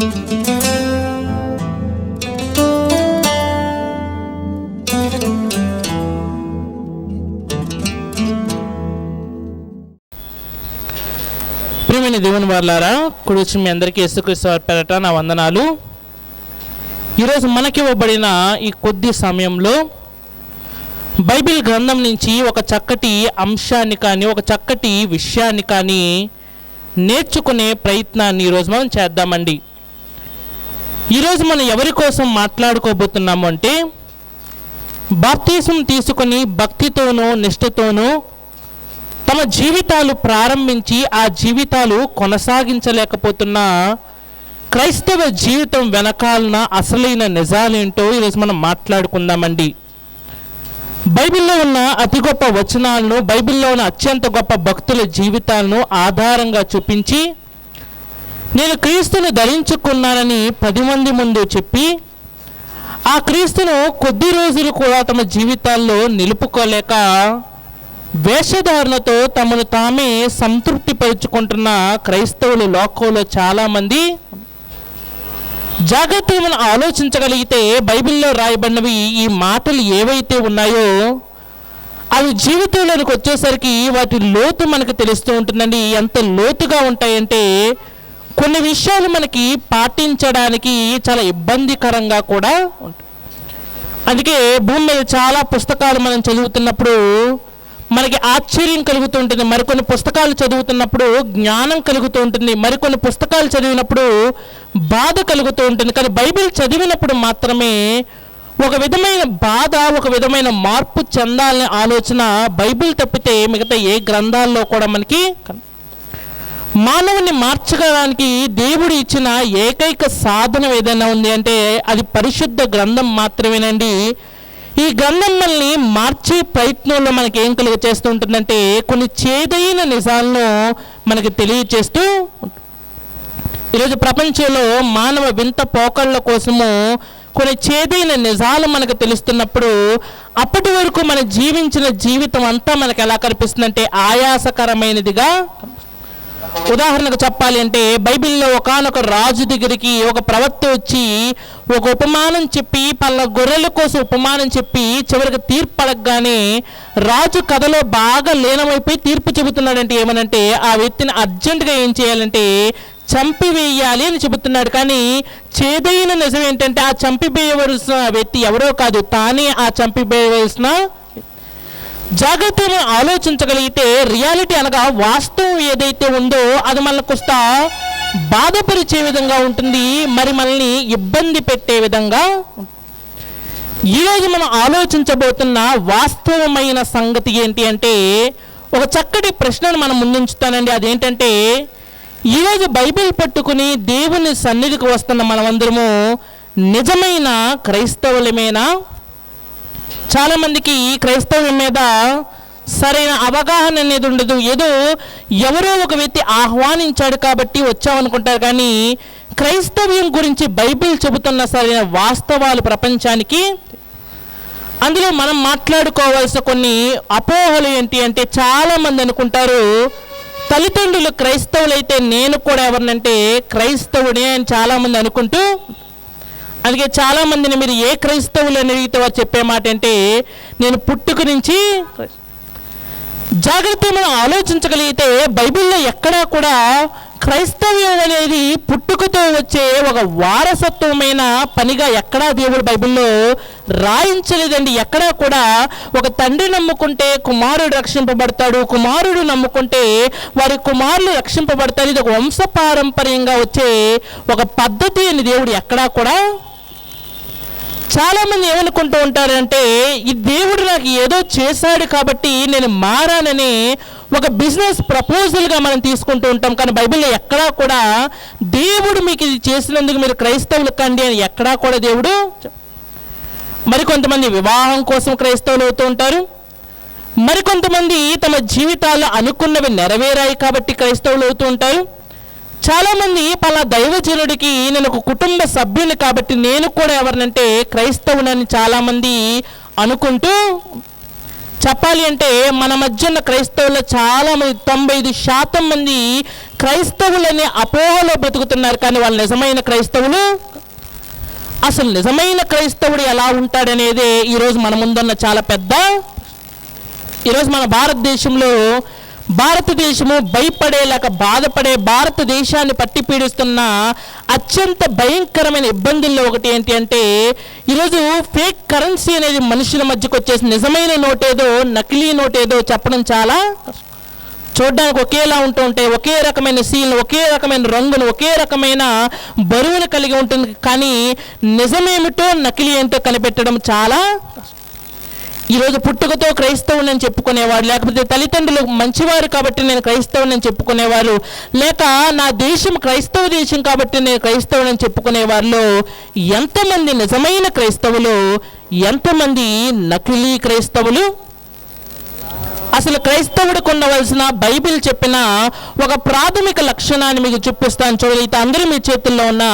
ప్రియమైన దేవుని వారలారా, కుడి వచ్చి మీ అందరికీ యేసుక్రీస్తు వారి పేరట నా వందనాలు. ఈరోజు మనకివ్వబడిన ఈ కొద్ది సమయంలో బైబిల్ గ్రంథం నుంచి ఒక చక్కటి అంశాన్ని కానీ ఒక చక్కటి విషయాన్ని కానీ నేర్చుకునే ప్రయత్నాన్ని ఈరోజు మనం చేద్దామండి. ఈరోజు మనం ఎవరి కోసం మాట్లాడుకోబోతున్నాము అంటే, బాప్తిసం తీసుకొని భక్తితోనూ నిష్ఠతోనూ తమ జీవితాలు ప్రారంభించి ఆ జీవితాలు కొనసాగించలేకపోతున్న క్రైస్తవ జీవితం వెనకాలన అసలైన నిజాలేంటో ఈరోజు మనం మాట్లాడుకుందామండి. బైబిల్లో ఉన్న అతి గొప్ప వచనాలను, బైబిల్లో ఉన్న అత్యంత గొప్ప భక్తుల జీవితాలను ఆధారంగా చూపించి, నేను క్రీస్తుని ధరించుకున్నానని 10 మంది ముందు చెప్పి, ఆ క్రీస్తును కొద్ది రోజులు కూడా తమ జీవితాల్లో నిలుపుకోలేక వేషధారణతో తమను తామే సంతృప్తి పరుచుకుంటున్న క్రైస్తవులు లోకంలో చాలామంది. జాగ్రత్తగా మనం ఆలోచించగలిగితే బైబిల్లో రాయబడినవి ఈ మాటలు ఏవైతే ఉన్నాయో అవి జీవితంలోనికి వచ్చేసరికి వాటి లోతు మనకు తెలుస్తూ ఉంటుందండి. ఎంత లోతుగా ఉంటాయంటే కొన్ని విషయాలు మనకి పాటించడానికి చాలా ఇబ్బందికరంగా కూడా ఉంటాయి. అందుకే భూమి మీద చాలా పుస్తకాలు మనం చదువుతున్నప్పుడు మనకి ఆశ్చర్యం కలుగుతూ ఉంటుంది, మరికొన్ని పుస్తకాలు చదువుతున్నప్పుడు జ్ఞానం కలుగుతూ ఉంటుంది, మరికొన్ని పుస్తకాలు చదివినప్పుడు బాధ కలుగుతూ ఉంటుంది. కానీ బైబిల్ చదివినప్పుడు మాత్రమే ఒక విధమైన బాధ, ఒక విధమైన మార్పు చెందాలనే ఆలోచన బైబిల్ తప్పితే మిగతా ఏ గ్రంథాల్లో కూడా మనకి. మానవుని మార్చడానికి దేవుడు ఇచ్చిన ఏకైక సాధనం ఏదైనా ఉంది అంటే అది పరిశుద్ధ గ్రంథం మాత్రమేనండి. ఈ గ్రంథం మనల్ని మార్చే ప్రయత్నంలో మనకి ఏం కలుగ చేస్తూ ఉంటుందంటే కొన్ని చేదైన నిజాలను మనకి తెలియచేస్తూ ఉంటుంది. ఈరోజు ప్రపంచంలో మానవ వింత పోకళ్ళ కోసము కొన్ని చేదైన నిజాలు మనకు తెలుస్తున్నప్పుడు అప్పటి వరకు మనం జీవించిన జీవితం అంతా మనకు ఎలా కనిపిస్తుందంటే ఆయాసకరమైనదిగా. ఉదాహరణకు చెప్పాలి అంటే బైబిల్లో ఒకానొక రాజు దగ్గరికి ఒక ప్రవక్త వచ్చి ఒక ఉపమానం చెప్పి పల్ల గొర్రెల కోసం ఉపమానం చెప్పి చివరికి తీర్పు అడగగానే రాజు కథలో బాగా లీనమైపోయి తీర్పు చెబుతున్నాడంటే ఏమనంటే ఆ వ్యక్తిని అర్జెంటుగా ఏం చేయాలంటే చంపివేయాలి అని చెబుతున్నాడు. కానీ చేదైన నిజం ఏంటంటే ఆ చంపివేయవలసిన వ్యక్తి ఎవరో కాదు, తానే ఆ చంపివేయవలసిన. జాగ్రత్తగా ఆలోచించగలిగితే రియాలిటీ అనగా వాస్తవం ఏదైతే ఉందో అది మనల్ని కొంత బాధపరిచే విధంగా ఉంటుంది, మరి మనల్ని ఇబ్బంది పెట్టే విధంగా. ఈరోజు మనం ఆలోచించబోతున్న వాస్తవమైన సంగతి ఏంటి అంటే ఒక చక్కటి ప్రశ్నను మనం ముందుంచుతానండి. అదేంటంటే ఈరోజు బైబిల్ పట్టుకుని దేవుని సన్నిధికి వస్తున్న మనమందరము నిజమైన క్రైస్తవులమేనా? చాలామందికి క్రైస్తవం మీద సరైన అవగాహన అనేది ఉండదు. ఏదో ఎవరో ఒక వ్యక్తి ఆహ్వానించాడు కాబట్టి వచ్చామనుకుంటారు, కానీ క్రైస్తవ్యం గురించి బైబిల్ చెబుతున్న సరైన వాస్తవాలు ప్రపంచానికి. అందులో మనం మాట్లాడుకోవాల్సిన కొన్ని అపోహలు ఏంటి అంటే చాలామంది అనుకుంటారు తల్లిదండ్రులు క్రైస్తవులైతే నేను కూడా ఎవరినంటే క్రైస్తవుడే అని చాలామంది అనుకుంటూ. అందుకే చాలామందిని మీరు ఏ క్రైస్తవులు అని అడిగితే వారు చెప్పే మాట అంటే నేను పుట్టుక నుంచి. జాగ్రత్తగా మనం ఆలోచించగలిగితే బైబిల్లో ఎక్కడా కూడా క్రైస్తవ్యం అనేది పుట్టుకతో వచ్చే ఒక వారసత్వమైన పనిగా ఎక్కడా దేవుడు బైబిల్లో రాయించలేదండి. ఎక్కడా కూడా ఒక తండ్రి నమ్ముకుంటే కుమారుడు రక్షింపబడతాడు, కుమారుడు నమ్ముకుంటే వారి కుమారులు రక్షింపబడతారు, ఇది ఒక వంశపారంపర్యంగా వచ్చే ఒక పద్ధతి అని దేవుడు ఎక్కడా కూడా. చాలామంది ఏమనుకుంటూ ఉంటారంటే ఈ దేవుడు నాకు ఏదో చేశాడు కాబట్టి నేను మారానని ఒక బిజినెస్ ప్రపోజల్గా మనం తీసుకుంటూ ఉంటాం. కానీ బైబిల్లో ఎక్కడా కూడా దేవుడు మీకు ఇది చేసినందుకు మీరు క్రైస్తవులు కండి అని ఎక్కడా కూడా దేవుడు. మరికొంతమంది వివాహం కోసం క్రైస్తవులు అవుతూ ఉంటారు, మరికొంతమంది తమ జీవితాల్లో అనుకున్నవి నెరవేరాయి కాబట్టి క్రైస్తవులు అవుతూ ఉంటారు. చాలామంది పలా దైవజనుడికి నేను ఒక కుటుంబ సభ్యుని కాబట్టి నేను కూడా ఎవరినంటే క్రైస్తవునని చాలామంది అనుకుంటూ. చెప్పాలి అంటే మన మధ్య ఉన్న క్రైస్తవుల్లో చాలామంది 95% మంది క్రైస్తవులని అపోహలో బ్రతుకుతున్నారు, కానీ వాళ్ళు నిజమైన క్రైస్తవులు. అసలు నిజమైన క్రైస్తవుడు ఎలా ఉంటాడనేది ఈరోజు మన ముందున్న చాలా పెద్ద. ఈరోజు మన భారతదేశము భయపడేలాగా బాధపడే భారతదేశాన్ని పట్టి పీడిస్తున్న అత్యంత భయంకరమైన ఇబ్బందుల్లో ఒకటి ఏంటి అంటే, ఈరోజు ఫేక్ కరెన్సీ అనేది మనుషుల మధ్యకు వచ్చేసి నిజమైన నోటేదో నకిలీ నోటేదో చెప్పడం చాలా చూడడానికి ఒకేలా ఉంటూ ఉంటాయి. ఒకే రకమైన సీల్, ఒకే రకమైన రంగును, ఒకే రకమైన బరువును కలిగి ఉంటుంది, కానీ నిజమేమిటో నకిలీ ఏంటో కనిపెట్టడం చాలా. ఈరోజు పుట్టుకతో క్రైస్తవుని చెప్పుకునేవారు, లేకపోతే తల్లిదండ్రులు మంచివారు కాబట్టి నేను క్రైస్తవుని చెప్పుకునేవారు, లేక నా దేశం క్రైస్తవ దేశం కాబట్టి నేను క్రైస్తవుని చెప్పుకునేవారిలో ఎంతమంది నిజమైన క్రైస్తవులు, ఎంతమంది నకిలీ క్రైస్తవులు? అసలు క్రైస్తవుడికి ఉండవలసిన బైబిల్ చెప్పిన ఒక ప్రాథమిక లక్షణాన్ని మీకు చూపిస్తాను. చూడగలిగితే అందరూ మీ చేతుల్లో ఉన్న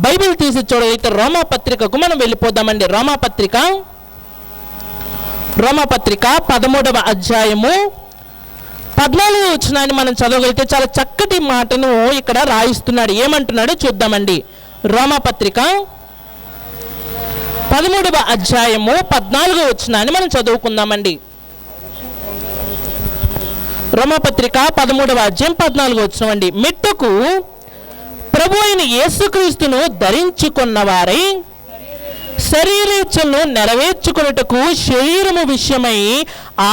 బైబిల్ తీసి చూడగలిగితే రోమాపత్రికకు మనం వెళ్ళిపోదామండి. రోమాపత్రిక 13వ అధ్యాయము 14వ వచనాన్ని మనం చదవగలిగితే చాలా చక్కటి మాటను ఇక్కడ రాయిస్తున్నాడు. ఏమంటున్నాడో చూద్దామండి. రోమాపత్రిక 13వ అధ్యాయము 14వ వచనాన్ని మనం చదువుకుందామండి. రోమాపత్రిక 13వ అధ్యాయం 14వ వచనం అండి. మెట్టుకు ప్రభు అయిన యేసుక్రీస్తును ధరించుకున్నవారై శరీరేచ్ఛలను నెరవేర్చుకొనుటకు శరీరము విషయమై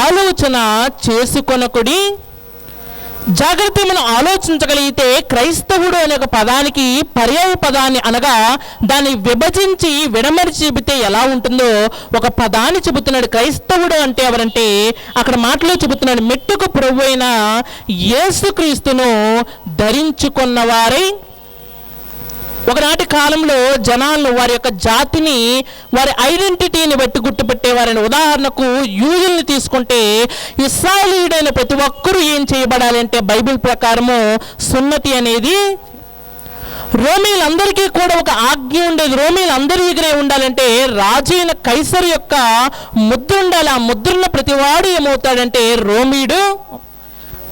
ఆలోచన చేసుకొనకుడి. జాగ్రత్త మనం ఆలోచించగలిగితే క్రైస్తవుడు అనే ఒక పదానికి పర్యాయ పదాన్ని అనగా దాన్ని విభజించి విడమరిచి చెబితే ఎలా ఉంటుందో ఒక పదాన్ని చెబుతున్నాడు. క్రైస్తవుడు అంటే ఎవరంటే అక్కడ మాటలో చెబుతున్నాడు, మెట్టుకు ప్రభు అయిన యేసుక్రీస్తును ధరించుకున్నవారై. ఒకనాటి కాలంలో జనాలను వారి యొక్క జాతిని, వారి ఐడెంటిటీని బట్టి గుర్తుపెట్టేవారని. ఉదాహరణకు యూదుల్ని తీసుకుంటే ఇశ్రాయేలీయుడైన ప్రతి ఒక్కరూ ఏం చేయబడాలి అంటే బైబిల్ ప్రకారము సున్నతి అనేది. రోమీలందరికీ కూడా ఒక ఆజ్ఞ ఉండేది. రోమీలందరి దగ్గరే ఉండాలంటే రాజైన కైసరు యొక్క ముద్ర ఉండాలి. ఆ ముద్రన్న ప్రతివాడు ఏమవుతాడంటే రోమీయుడు.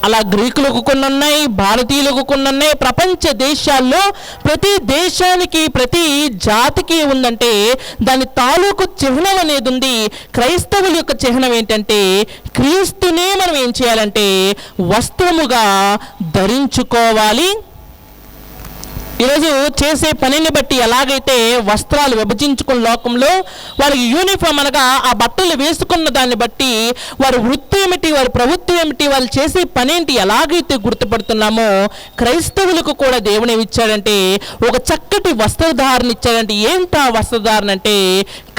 అలా గ్రీకులకు కొన్ని ఉన్నాయి, భారతీయులకు కొన్ని ఉన్నాయి. ప్రపంచ దేశాల్లో ప్రతి దేశానికి ప్రతి జాతికి ఉందంటే దాని తాలూకు చిహ్నం అనేది ఉంది. క్రైస్తవుల యొక్క చిహ్నం ఏంటంటే క్రీస్తునే మనం ఏం చేయాలంటే వస్త్రముగా ధరించుకోవాలి. ఈరోజు చేసే పనిని బట్టి ఎలాగైతే వస్త్రాలు విభజించుకున్న లోకంలో వారికి యూనిఫామ్ అనగా ఆ బట్టలు వేసుకున్న దాన్ని బట్టి వారి వృత్తి ఏమిటి, వారి ప్రభుత్వం ఏమిటి, వాళ్ళు చేసే పని ఏంటి ఎలాగైతే గుర్తుపడుతున్నామో క్రైస్తవులకు కూడా దేవుని ఇచ్చాడంటే ఒక చక్కటి వస్త్రధారణ ఇచ్చాడంటే. ఏంటి ఆ వస్త్రధారణ అంటే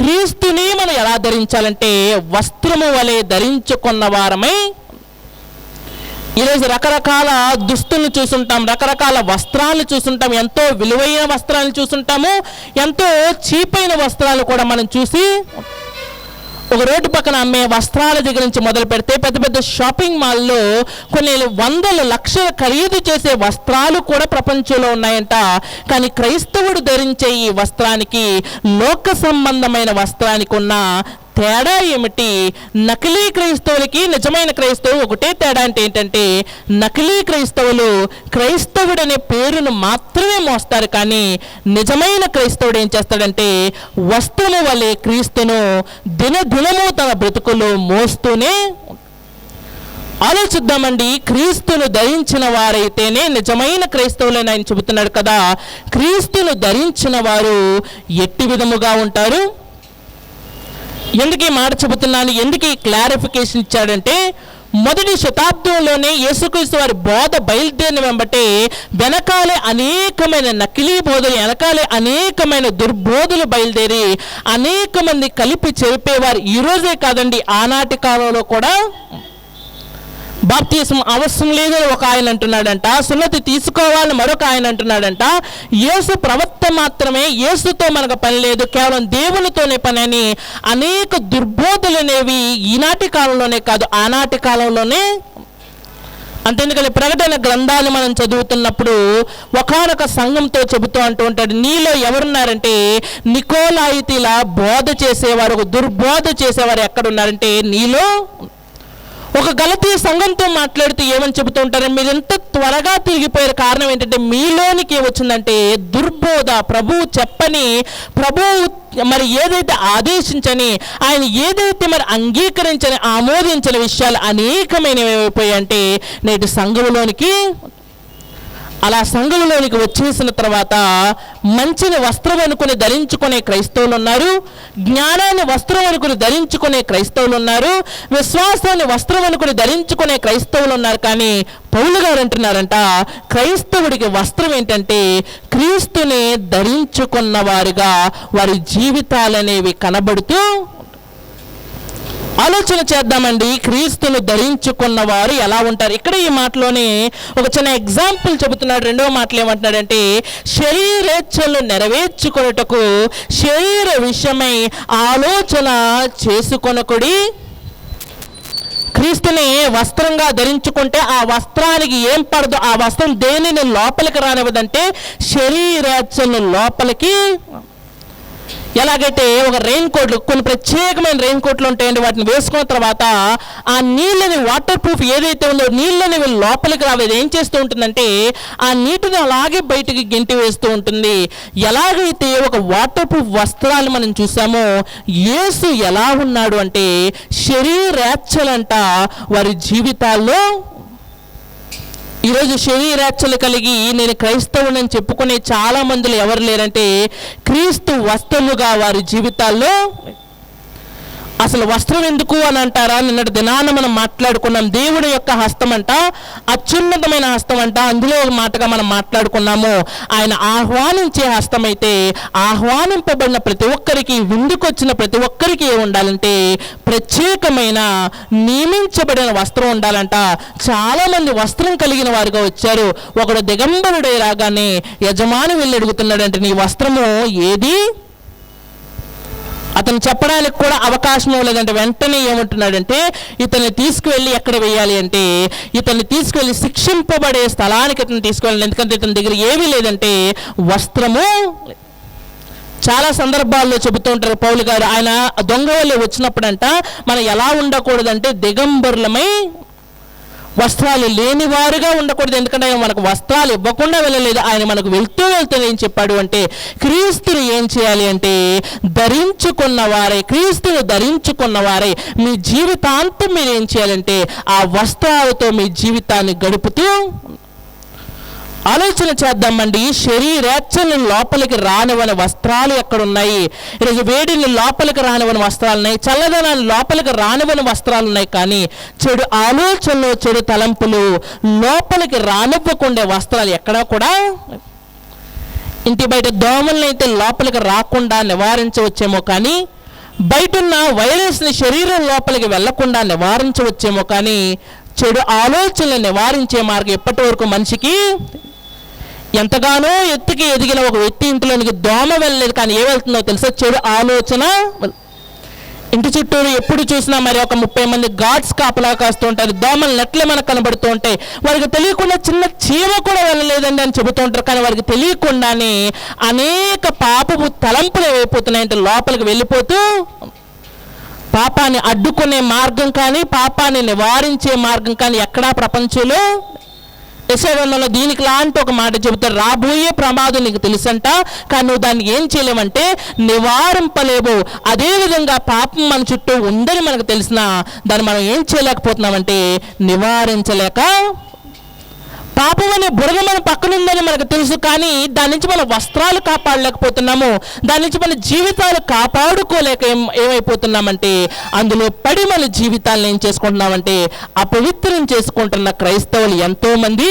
క్రీస్తుని మనం ఎలా ధరించాలంటే వస్త్రము వలె ధరించుకున్న వారమై. ఈరోజు రకరకాల దుస్తులను చూసుంటాం, రకరకాల వస్త్రాలను చూసుంటాం, ఎంతో విలువైన వస్త్రాలను చూసుంటాము, ఎంతో చీపైన వస్త్రాలు కూడా మనం చూసి. ఒక రోడ్డు పక్కన అమ్మే వస్త్రాల దగ్గర నుంచి మొదలు పెడితే పెద్ద పెద్ద షాపింగ్ మాల్లో కొన్ని వందల లక్షల ఖరీదు చేసే వస్త్రాలు కూడా ప్రపంచంలో ఉన్నాయంట. కానీ క్రైస్తవుడు ధరించే ఈ వస్త్రానికి, లోక సంబంధమైన వస్త్రానికి ఉన్న తేడా ఏమిటి? నకిలీ క్రైస్తవులకి నిజమైన క్రైస్తవులు ఒకటే తేడా అంటే ఏంటంటే నకిలీ క్రైస్తవులు క్రైస్తవుడు అనే పేరును మాత్రమే మోస్తారు, కానీ నిజమైన క్రైస్తవుడు ఏం చేస్తాడంటే వస్త్రము వలె క్రీస్తును దినదినము తన బ్రతుకులో మోస్తూనే. ఆలోచిద్దామండి, క్రీస్తును ధరించిన వారైతేనే నిజమైన క్రైస్తవులని ఆయన చెబుతున్నాడు కదా. క్రీస్తును ధరించిన వారు ఎట్టి విధముగా ఉంటారు? ఎందుకు ఈ మాట చెబుతున్నాను, ఎందుకు ఈ క్లారిఫికేషన్ ఇచ్చాడంటే మొదటి శతాబ్దంలోనే యేసుక్రీస్తు వారి బోధ బయలుదేరిన వెంబటే వెనకాలే అనేకమైన నకిలీ బోధలు, వెనకాలే అనేకమైన దుర్బోధలు బయలుదేరి అనేక మంది కలిపి చెరిపేవారు. ఈరోజే కాదండి, ఆనాటి కాలంలో కూడా బాప్తిసం అవసరం లేదని ఒక ఆయన అంటున్నాడంట, సున్నతి తీసుకోవాలని మరొక ఆయన అంటున్నాడంట, యేసు ప్రవక్త మాత్రమే, యేసుతో మనకు పని లేదు, కేవలం దేవునితోనే పని అని అనేక దుర్బోధలు అనేవి ఈనాటి కాలంలోనే కాదు ఆనాటి కాలంలోనే. అంతేందుకని ప్రకటన గ్రంథాలు మనం చదువుతున్నప్పుడు ఒకానొక సంఘంతో చెబుతూ అంటూ ఉంటాడు, నీలో ఎవరున్నారంటే నికోలాయితీల బోధ చేసేవారు, దుర్బోధ చేసేవారు ఎక్కడున్నారంటే నీలో. ఒక గలతీ సంఘంతో మాట్లాడుతూ ఏమని చెబుతూ ఉంటారు, మీరు ఎంత త్వరగా తిరిగిపోయారు, కారణం ఏంటంటే మీలోనికి ఏమొచ్చిందంటే దుర్బోధ, ప్రభువు చెప్పని, ప్రభువు మరి ఏదైతే ఆదేశించని, ఆయన ఏదైతే మరి అంగీకరించని, ఆమోదించని విషయాలు అనేకమైనవి అయిపోయాయంటే నేటి సంఘంలోనికి. అలా సంఘంలోనికి వచ్చేసిన తర్వాత మంచిని వస్త్రం అనుకుని ధరించుకునే క్రైస్తవులు ఉన్నారు, జ్ఞానాన్ని వస్త్రం అనుకుని ధరించుకునే క్రైస్తవులు ఉన్నారు, విశ్వాసాన్ని వస్త్రం అనుకుని ధరించుకునే క్రైస్తవులు ఉన్నారు. కానీ పౌలు గారు అంటున్నారంట, క్రైస్తవుడికి వస్త్రం ఏంటంటే క్రీస్తుని ధరించుకున్న వారుగా వారి జీవితాలనేవి కనబడుతూ. ఆలోచన చేద్దామండి, క్రీస్తును ధరించుకున్న వారు ఎలా ఉంటారు. ఇక్కడ ఈ మాటలోనే ఒక చిన్న ఎగ్జాంపుల్ చెబుతున్నాడు. రెండవ మాటలు ఏమంటున్నాడంటే, శరీరేచ్ఛలను నెరవేర్చుకొనుటకు శరీర విషయమై ఆలోచన చేసుకొనకుడి. క్రీస్తుని వస్త్రంగా ధరించుకుంటే ఆ వస్త్రానికి ఏం పడదు, ఆ వస్త్రం దేనిని లోపలికి రానివ్వదంటే శరీరేచ్ఛలను లోపలికి. ఎలాగైతే ఒక రెయిన్ కోట్లు, కొన్ని ప్రత్యేకమైన రెయిన్ కోట్లు ఉంటాయండి, వాటిని వేసుకున్న తర్వాత ఆ నీళ్ళని, వాటర్ ప్రూఫ్ ఏదైతే ఉందో నీళ్ళని లోపలికి రావేది ఏం చేస్తూ ఉంటుందంటే ఆ నీటిని అలాగే బయటికి గెంటి వేస్తూ ఉంటుంది. ఎలాగైతే ఒక వాటర్ ప్రూఫ్ వస్త్రాలు మనం చూసామో, యేసు ఎలా ఉన్నాడు అంటే శరీరేచ్ఛలంట వారి జీవితాల్లో. ఈరోజు శరీరేచ్ఛలు కలిగి నేను క్రైస్తవుని చెప్పుకునే చాలా మందిలో ఎవరు లేరంటే క్రీస్తు వస్త్రముగా వారి జీవితాల్లో. అసలు వస్త్రం ఎందుకు అని అంటారా, నిన్నటి దినాన మనం మాట్లాడుకున్నాం. దేవుడి యొక్క హస్తం అంట అత్యున్నతమైన హస్తం అంట. అందులో ఒక మాటగా మనం మాట్లాడుకున్నాము, ఆయన ఆహ్వానించే హస్తం అయితే ఆహ్వానింపబడిన ప్రతి ఒక్కరికి, విందుకొచ్చిన ప్రతి ఒక్కరికి ఏమి ఉండాలంటే ప్రత్యేకమైన నియమించబడిన వస్త్రం ఉండాలంట. చాలామంది వస్త్రం కలిగిన వారుగా వచ్చారు. ఒకడు దిగంబరుడై రాగానే యజమాని వెళ్ళి అడుగుతున్నాడంటే నీ వస్త్రము ఏది? అతను చెప్పడానికి కూడా అవకాశం లేదంటే వెంటనే ఏమంటున్నాడంటే ఇతన్ని తీసుకువెళ్ళి ఎక్కడ వేయాలి అంటే ఇతన్ని తీసుకువెళ్ళి శిక్షింపబడే స్థలానికి ఇతను తీసుకువెళ్ళాలి. ఎందుకంటే ఇతని దగ్గర ఏమీ లేదంటే వస్త్రము. చాలా సందర్భాల్లో చెబుతూ ఉంటారు పౌలు గారు, ఆయన దొంగ వల్లే వచ్చినప్పుడంట మనం ఎలా ఉండకూడదంటే దిగంబరులమై, వస్త్రాలు లేని వారుగా ఉండకూడదు. ఎందుకంటే ఆయన మనకు వస్త్రాలు ఇవ్వకుండా వెళ్ళలేదు, ఆయన మనకు వెళ్తూ ఏం చెప్పాడు అంటే క్రీస్తుని ఏం చేయాలి అంటే ధరించుకున్న వారే, క్రీస్తుని ధరించుకున్న వారే మీ జీవితాంతం మీరు ఏం చేయాలంటే ఆ వస్త్రాలతో మీ జీవితాన్ని గడుపుతూ. ఆలోచన చేద్దామండి, శరీరేచ్ఛలను లోపలికి రానివని వస్త్రాలు ఎక్కడున్నాయి? ఈరోజు వేడిని లోపలికి రానివని వస్త్రాలు ఉన్నాయి, చల్లదనాన్ని లోపలికి రానివని వస్త్రాలు ఉన్నాయి. కానీ చెడు ఆలోచనలు, చెడు తలంపులు లోపలికి రానివ్వకుండే వస్త్రాలు ఎక్కడా కూడా. ఇంటి బయట దోమలను అయితే లోపలికి రాకుండా నివారించవచ్చేమో, కానీ బయటున్న వైరస్ని శరీరం లోపలికి వెళ్లకుండా నివారించవచ్చేమో, కానీ చెడు ఆలోచనలు నివారించే మార్గం ఎప్పటి వరకు మనిషికి. ఎంతగానో ఎత్తుకి ఎదిగిన ఒక వ్యక్తి ఇంట్లోనికి దోమ వెళ్ళలేదు, కానీ ఏ వెళ్తుందో తెలుసా? చెడు ఆలోచన. ఇంటి చుట్టూరు ఎప్పుడు చూసినా మరి ఒక 30 మంది గార్డ్స్ కాపలా కాస్తూ ఉంటారు. దోమలు నెట్లే మనకు కనబడుతూ ఉంటాయి. వారికి తెలియకుండా చిన్న చీమ కూడా వెళ్ళలేదండి అని చెబుతూ ఉంటారు. కానీ వారికి తెలియకుండానే అనేక పాపపు తలంపులు ఏమైపోతున్నాయంటే లోపలికి వెళ్ళిపోతూ పాపాన్ని అడ్డుకునే మార్గం కానీ పాపాన్ని నివారించే మార్గం కానీ ఎక్కడా ప్రపంచంలో. యెషయాలో దీనికి లాంటి ఒక మాట చెబుతారు, రాబోయే ప్రమాదం నీకు తెలుసంట, కానీ నువ్వు దాన్ని ఏం చేయలేమంటే నివారింపలేవు. అదేవిధంగా పాపం మన చుట్టూ ఉందని మనకు తెలిసినా దాన్ని మనం ఏం చేయలేకపోతున్నామంటే నివారించలేక. పాపం అనే బురద మన పక్కనుందని మనకు తెలుసు, కానీ దాని నుంచి మన వస్త్రాలు కాపాడలేకపోతున్నాము, దాని నుంచి మన జీవితాలు కాపాడుకోలేక ఏమైపోతున్నామంటే అందులో పడి మన జీవితాలను ఏం చేసుకుంటున్నామంటే అపవిత్రం చేసుకుంటున్న క్రైస్తవులు ఎంతోమంది.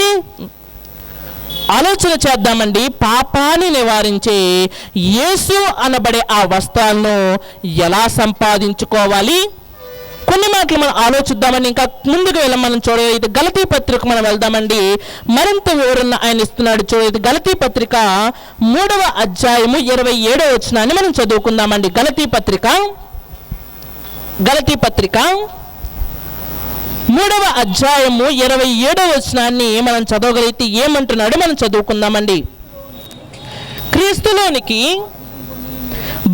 ఆలోచన చేద్దామండి, పాపాన్ని నివారించే యేసు అనబడే ఆ వస్త్రాలను ఎలా సంపాదించుకోవాలి? కొన్ని మాటలు మనం ఆలోచిద్దామని ఇంకా ముందుకు వెళ్ళి మనం చూడలేదు. గలతీ పత్రిక మనం వెళ్దామండి, మరింత వివరణ ఆయన ఇస్తున్నాడు. చూడలేదు గలతీ పత్రిక 3వ అధ్యాయము 27వ వచనాన్ని మనం చదువుకుందామండి. గలతీ పత్రిక 3వ అధ్యాయము 27వ వచనాన్ని మనం చదవగలిగితే ఏమంటున్నాడో మనం చదువుకుందామండి. క్రీస్తులోనికి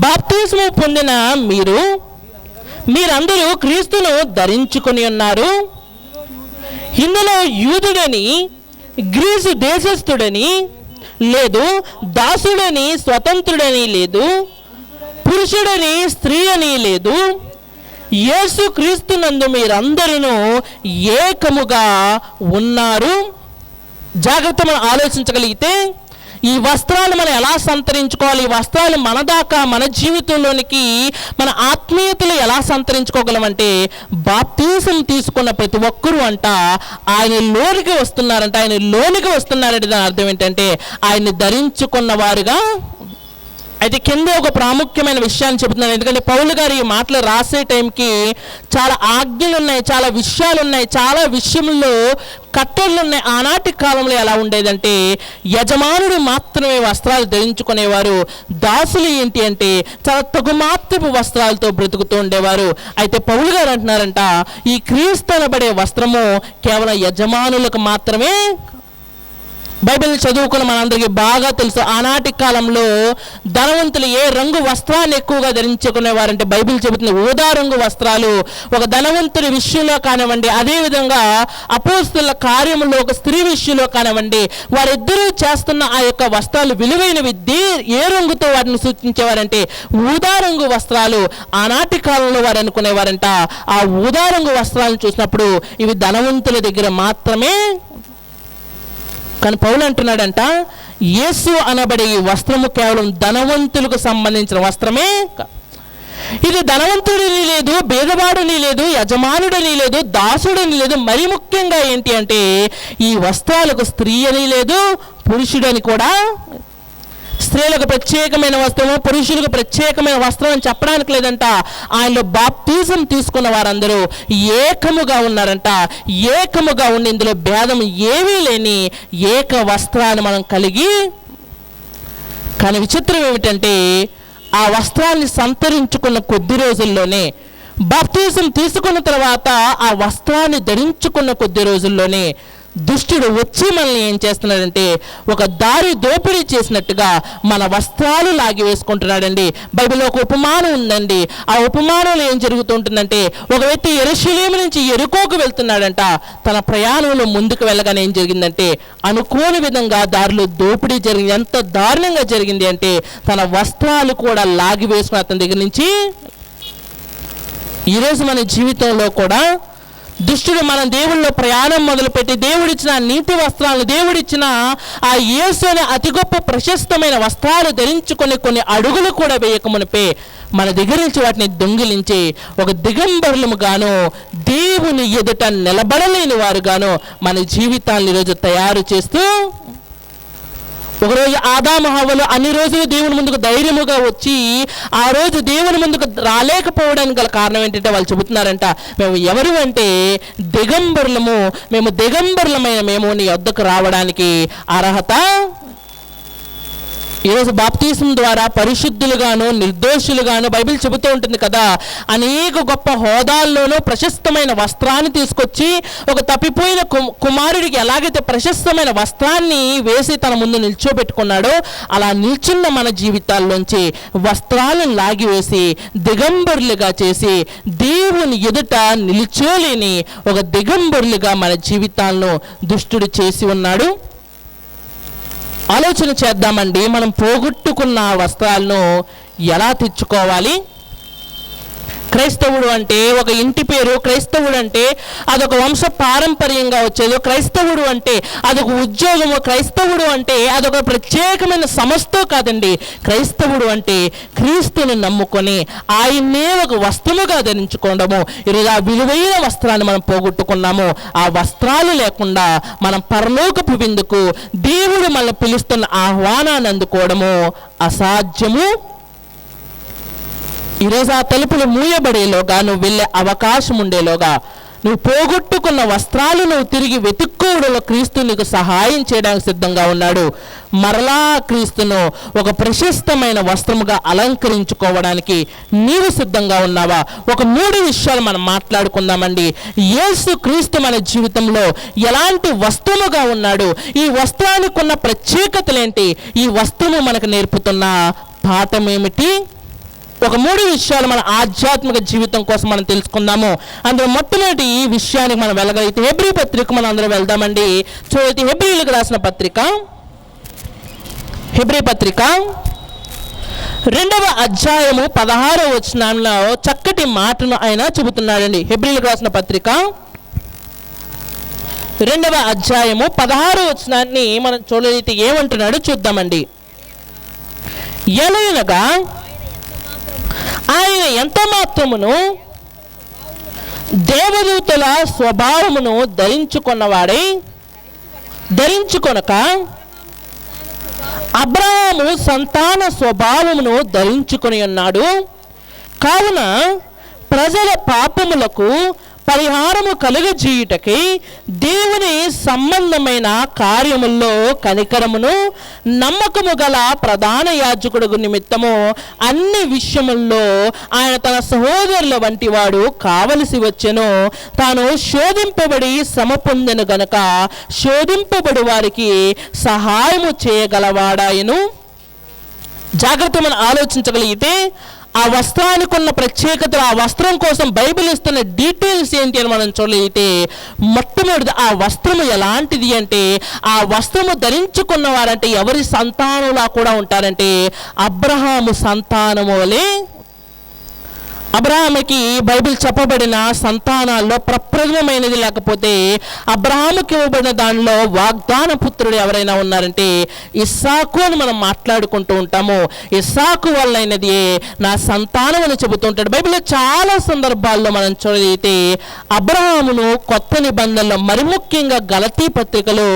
బాప్తిస్మము పొందిన మీరందరూ క్రీస్తును ధరించుకొని ఉన్నారు. ఇందులో యూదుడని గ్రీసు దేశస్థుడని లేదు, దాసుడని స్వతంత్రుడని లేదు, పురుషుడని స్త్రీ అని లేదు, యేసు క్రీస్తునందు మీరందరూ ఏకముగా ఉన్నారు. జాగ్రత్త మనం ఆలోచించగలిగితే ఈ వస్త్రాలు మనం ఎలా సంతరించుకోవాలి, ఈ వస్త్రాలు మన దాకా మన జీవితంలోనికి మన ఆత్మీయతలు ఎలా సంతరించుకోగలమంటే బాప్తీసం తీసుకున్న ప్రతి ఒక్కరూ అంట ఆయన లోనికి వస్తున్నారంట. ఆయన లోనికి వస్తున్నారంటే దాని అర్థం ఏంటంటే ఆయన్ని ధరించుకున్న వారుగా. అయితే కింద ఒక ప్రాముఖ్యమైన విషయాన్ని చెబుతున్నాను, ఎందుకంటే పౌలు గారు ఈ మాటలు రాసే టైంకి చాలా ఆజ్ఞలు ఉన్నాయి, చాలా విషయాలు ఉన్నాయి, చాలా విషయంలో కట్టడలు ఉన్నాయి. ఆనాటి కాలంలో ఎలా ఉండేదంటే యజమానుడు మాత్రమే వస్త్రాలు ధరించుకునేవారు, దాసులు ఏంటి అంటే చాలా తగుమాత్రపు వస్త్రాలతో బ్రతుకుతూ ఉండేవారు. అయితే పౌలు గారు అంటున్నారంట ఈ క్రీస్తు అనబడే వస్త్రము కేవలం యజమానులకు మాత్రమే. బైబిల్ చదువుకున్న మనందరికీ బాగా తెలుసు, ఆనాటి కాలంలో ధనవంతులు ఏ రంగు వస్త్రాన్ని ఎక్కువగా ధరించుకునేవారంటే బైబిల్ చెబుతుంది ఊదా రంగు వస్త్రాలు. ఒక ధనవంతుడి విషయంలో కానివ్వండి, అదేవిధంగా అపోస్తుల కార్యములో ఒక స్త్రీ విషయంలో కానివ్వండి, వారిద్దరూ చేస్తున్న ఆ యొక్క వస్త్రాలు విలువైనవి. ఏ రంగుతో వాటిని సూచించేవారంటే ఊదా రంగు వస్త్రాలు. ఆనాటి కాలంలో వారు అనుకునేవారంట ఆ ఊదా రంగు వస్త్రాలను చూసినప్పుడు ఇవి ధనవంతుల దగ్గర మాత్రమే. కానీ పౌలు అంటున్నాడంట యేసు అనబడే ఈ వస్త్రము కేవలం ధనవంతులకు సంబంధించిన వస్త్రమే. ఇది ధనవంతుడిని లేదు, భేదవాడుని లేదు, యజమానుడని లేదు, దాసుడని లేదు. మరి ముఖ్యంగా ఏంటి అంటే ఈ వస్త్రాలకు స్త్రీ అని లేదు, పురుషుడని కూడా. స్త్రీలకు ప్రత్యేకమైన వస్త్రము, పురుషులకు ప్రత్యేకమైన వస్త్రం అని చెప్పడానికి లేదంట. ఆయనలో బాప్తిజం తీసుకున్న వారందరూ ఏకముగా ఉన్నారంట. ఏకముగా ఉండి ఇందులో భేదం ఏమీ లేని ఏక వస్త్రాన్ని మనం కలిగి. కానీ విచిత్రం ఏమిటంటే ఆ వస్త్రాన్ని సంతరించుకున్న కొద్ది రోజుల్లోనే, బాప్తిజం తీసుకున్న తర్వాత ఆ వస్త్రాన్ని ధరించుకున్న కొద్ది రోజుల్లోనే దుష్టుడు వచ్చి మనల్ని ఏం చేస్తున్నాడంటే ఒక దారి దోపిడీ చేసినట్టుగా మన వస్త్రాలు లాగి వేసుకుంటున్నాడండి. బైబిల్లో ఒక ఉపమానం ఉందండి. ఆ ఉపమానంలో ఏం జరుగుతుంటుందంటే ఒక వ్యక్తి యెరూషలేము నుంచి యెరికోకు వెళ్తున్నాడంట. తన ప్రయాణంలో ముందుకు వెళ్ళగానే ఏం జరిగిందంటే అనుకోని విధంగా దారిలో దోపిడీ జరిగింది. ఎంత దారుణంగా జరిగింది అంటే తన వస్త్రాలు కూడా లాగి వేసుకుని అతని దగ్గర నుంచి. ఈరోజు మన జీవితంలో కూడా దుష్టుడు మన దేవుళ్ళలో ప్రయాణం మొదలుపెట్టి దేవుడిచ్చిన నీతి వస్త్రాలను, దేవుడిచ్చిన ఆ యేసు అనే అతి గొప్ప ప్రశస్తమైన వస్త్రాలు ధరించుకొని కొన్ని అడుగులు కూడా వేయకమునిపే మన దగ్గర నుంచి వాటిని దొంగిలించి ఒక దిగంబరులముగాను, దేవుని ఎదుట నిలబడలేని వారుగాను మన జీవితాన్ని ఈరోజు తయారు చేస్తూ, ఒకరోజు ఆదాము హవ్వలు అన్ని రోజులు దేవుని ముందుకు ధైర్యముగా వచ్చి ఆ రోజు దేవుని ముందుకు రాలేకపోవడానికి గల కారణం ఏంటంటే వాళ్ళు చెబుతున్నారంట మేము ఎవరు అంటే దిగంబరులము, మేము దిగంబరులమైన మేము నీ వద్దకు రావడానికి అర్హత. ఈరోజు బాప్తిసం ద్వారా పరిశుద్ధులుగాను నిర్దోషులుగాను బైబిల్ చెబుతూ ఉంటుంది కదా, అనేక గొప్ప హోదాల్లోనూ ప్రశస్తమైన వస్త్రాన్ని తీసుకొచ్చి ఒక తప్పిపోయిన కుమారుడికి ఎలాగైతే ప్రశస్తమైన వస్త్రాన్ని వేసి తన ముందు నిల్చోబెట్టుకున్నాడో అలా నిల్చున్న మన జీవితాల్లోంచి వస్త్రాలను లాగివేసి దిగంబరులుగా చేసి దేవుని ఎదుట నిల్చోలేని ఒక దిగంబరులుగా మన జీవితాలను దుష్టుడు చేసి ఉన్నాడు. ఆలోచన చేద్దామండి, మనం పోగొట్టుకున్న వస్త్రాలను ఎలా తెచ్చుకోవాలి? క్రైస్తవుడు అంటే ఒక ఇంటి పేరు, క్రైస్తవుడు అంటే అదొక వంశ పారంపర్యంగా వచ్చేది, క్రైస్తవుడు అంటే అదొక ఉద్యోగము, క్రైస్తవుడు అంటే అదొక ప్రత్యేకమైన సంస్థ కాదండి. క్రైస్తవుడు అంటే క్రీస్తుని నమ్ముకొని ఆయన్నే ఒక వస్త్రముగా ధరించుకోవడము. ఈరోజు ఆ విలువైన వస్త్రాన్ని మనం పోగొట్టుకున్నాము. ఆ వస్త్రాలు లేకుండా మనం పరలోకపు విందుకు దేవుడు మనల్ని పిలుస్తున్న ఆహ్వానాన్ని అందుకోవడము అసాధ్యము. ఈరోజు ఆ తలుపులు మూయబడేలోగా, నువ్వు వెళ్ళే అవకాశం ఉండేలోగా, నువ్వు పోగొట్టుకున్న వస్త్రాలు నువ్వు తిరిగి వెతుక్కోవడంలో క్రీస్తు నీకు సహాయం చేయడానికి సిద్ధంగా ఉన్నాడు. మరలా క్రీస్తును ఒక ప్రశస్తమైన వస్త్రముగా అలంకరించుకోవడానికి నీవు సిద్ధంగా ఉన్నావా? ఒక 3 విషయాలు మనం మాట్లాడుకుందామండి. యేసు క్రీస్తు మన జీవితంలో ఎలాంటి వస్త్రముగా ఉన్నాడు, ఈ వస్త్రానికి ఉన్న ప్రత్యేకతలేంటి, ఈ వస్త్రము మనకు నేర్పుతున్న పాఠం ఏమిటి? ఒక 3 విషయాలు మన ఆధ్యాత్మిక జీవితం కోసం మనం తెలుసుకుందాము. అందులో మొట్టమొదటి ఈ విషయానికి మనం వెళ్ళగలిగితే హెబ్రీ పత్రిక మనం అందరం వెళ్దామండి. చూడండి, హెబ్రీలకు రాసిన పత్రిక, హెబ్రీ పత్రిక 2వ అధ్యాయము 16వ వచనంలో చక్కటి మాటను ఆయన చెబుతున్నాడండి. హెబ్రీలకు రాసిన పత్రిక 2వ అధ్యాయము 16వ వచనాన్ని మనం చూడగలిగితే ఏమంటున్నాడో చూద్దామండి. ఎలయనగా ఆయన ఎంత మాత్రమును దేవదూతల స్వభావమును ధరించుకొనక అబ్రహాము సంతాన స్వభావమును ధరించుకొని ఉన్నాడు. కావున ప్రజల పాపములకు పరిహారము కలుగజేయుటకై దేవుని సంబంధమైన కార్యముల్లో కనికరమును నమ్మకము గల ప్రధాన యాజకుడు నిమిత్తము అన్ని విషయముల్లో ఆయన తన సహోదరుల వంటి వాడు కావలసి వచ్చెను. తాను శోధింపబడి శ్రమ పొందెను గనుక శోధింపబడి వారికి సహాయము చేయగలవాడాయను. జాగ్రత్త మనం ఆలోచించగలిగితే ఆ వస్త్రానికి ఉన్న ప్రత్యేకతలు, ఆ వస్త్రం కోసం బైబిల్ ఇస్తున్న డీటెయిల్స్ ఏంటి అని మనం చూడగలిగితే, మొట్టమొదటి ఆ వస్త్రము ఎలాంటిది అంటే, ఆ వస్త్రము ధరించుకున్న వారంటే ఎవరి సంతానంలా కూడా ఉంటారంటే అబ్రహాము సంతానము వలె. అబ్రహాముకి బైబిల్ చెప్పబడిన సంతానాల్లో ప్రప్రథమైనది లేకపోతే అబ్రహాముకి ఇవ్వబడిన దానిలో వాగ్దాన పుత్రుడు ఎవరైనా ఉన్నారంటే ఇస్సాకు అని మనం మాట్లాడుకుంటూ ఉంటాము. ఇస్సాకు వల్లైనది నా సంతానం అని చెబుతూ ఉంటాడు. బైబిల్లో చాలా సందర్భాల్లో మనం చూడగలిగితే అబ్రహామును కొత్త నిబంధనలో, మరి ముఖ్యంగా గలతీ పత్రికలో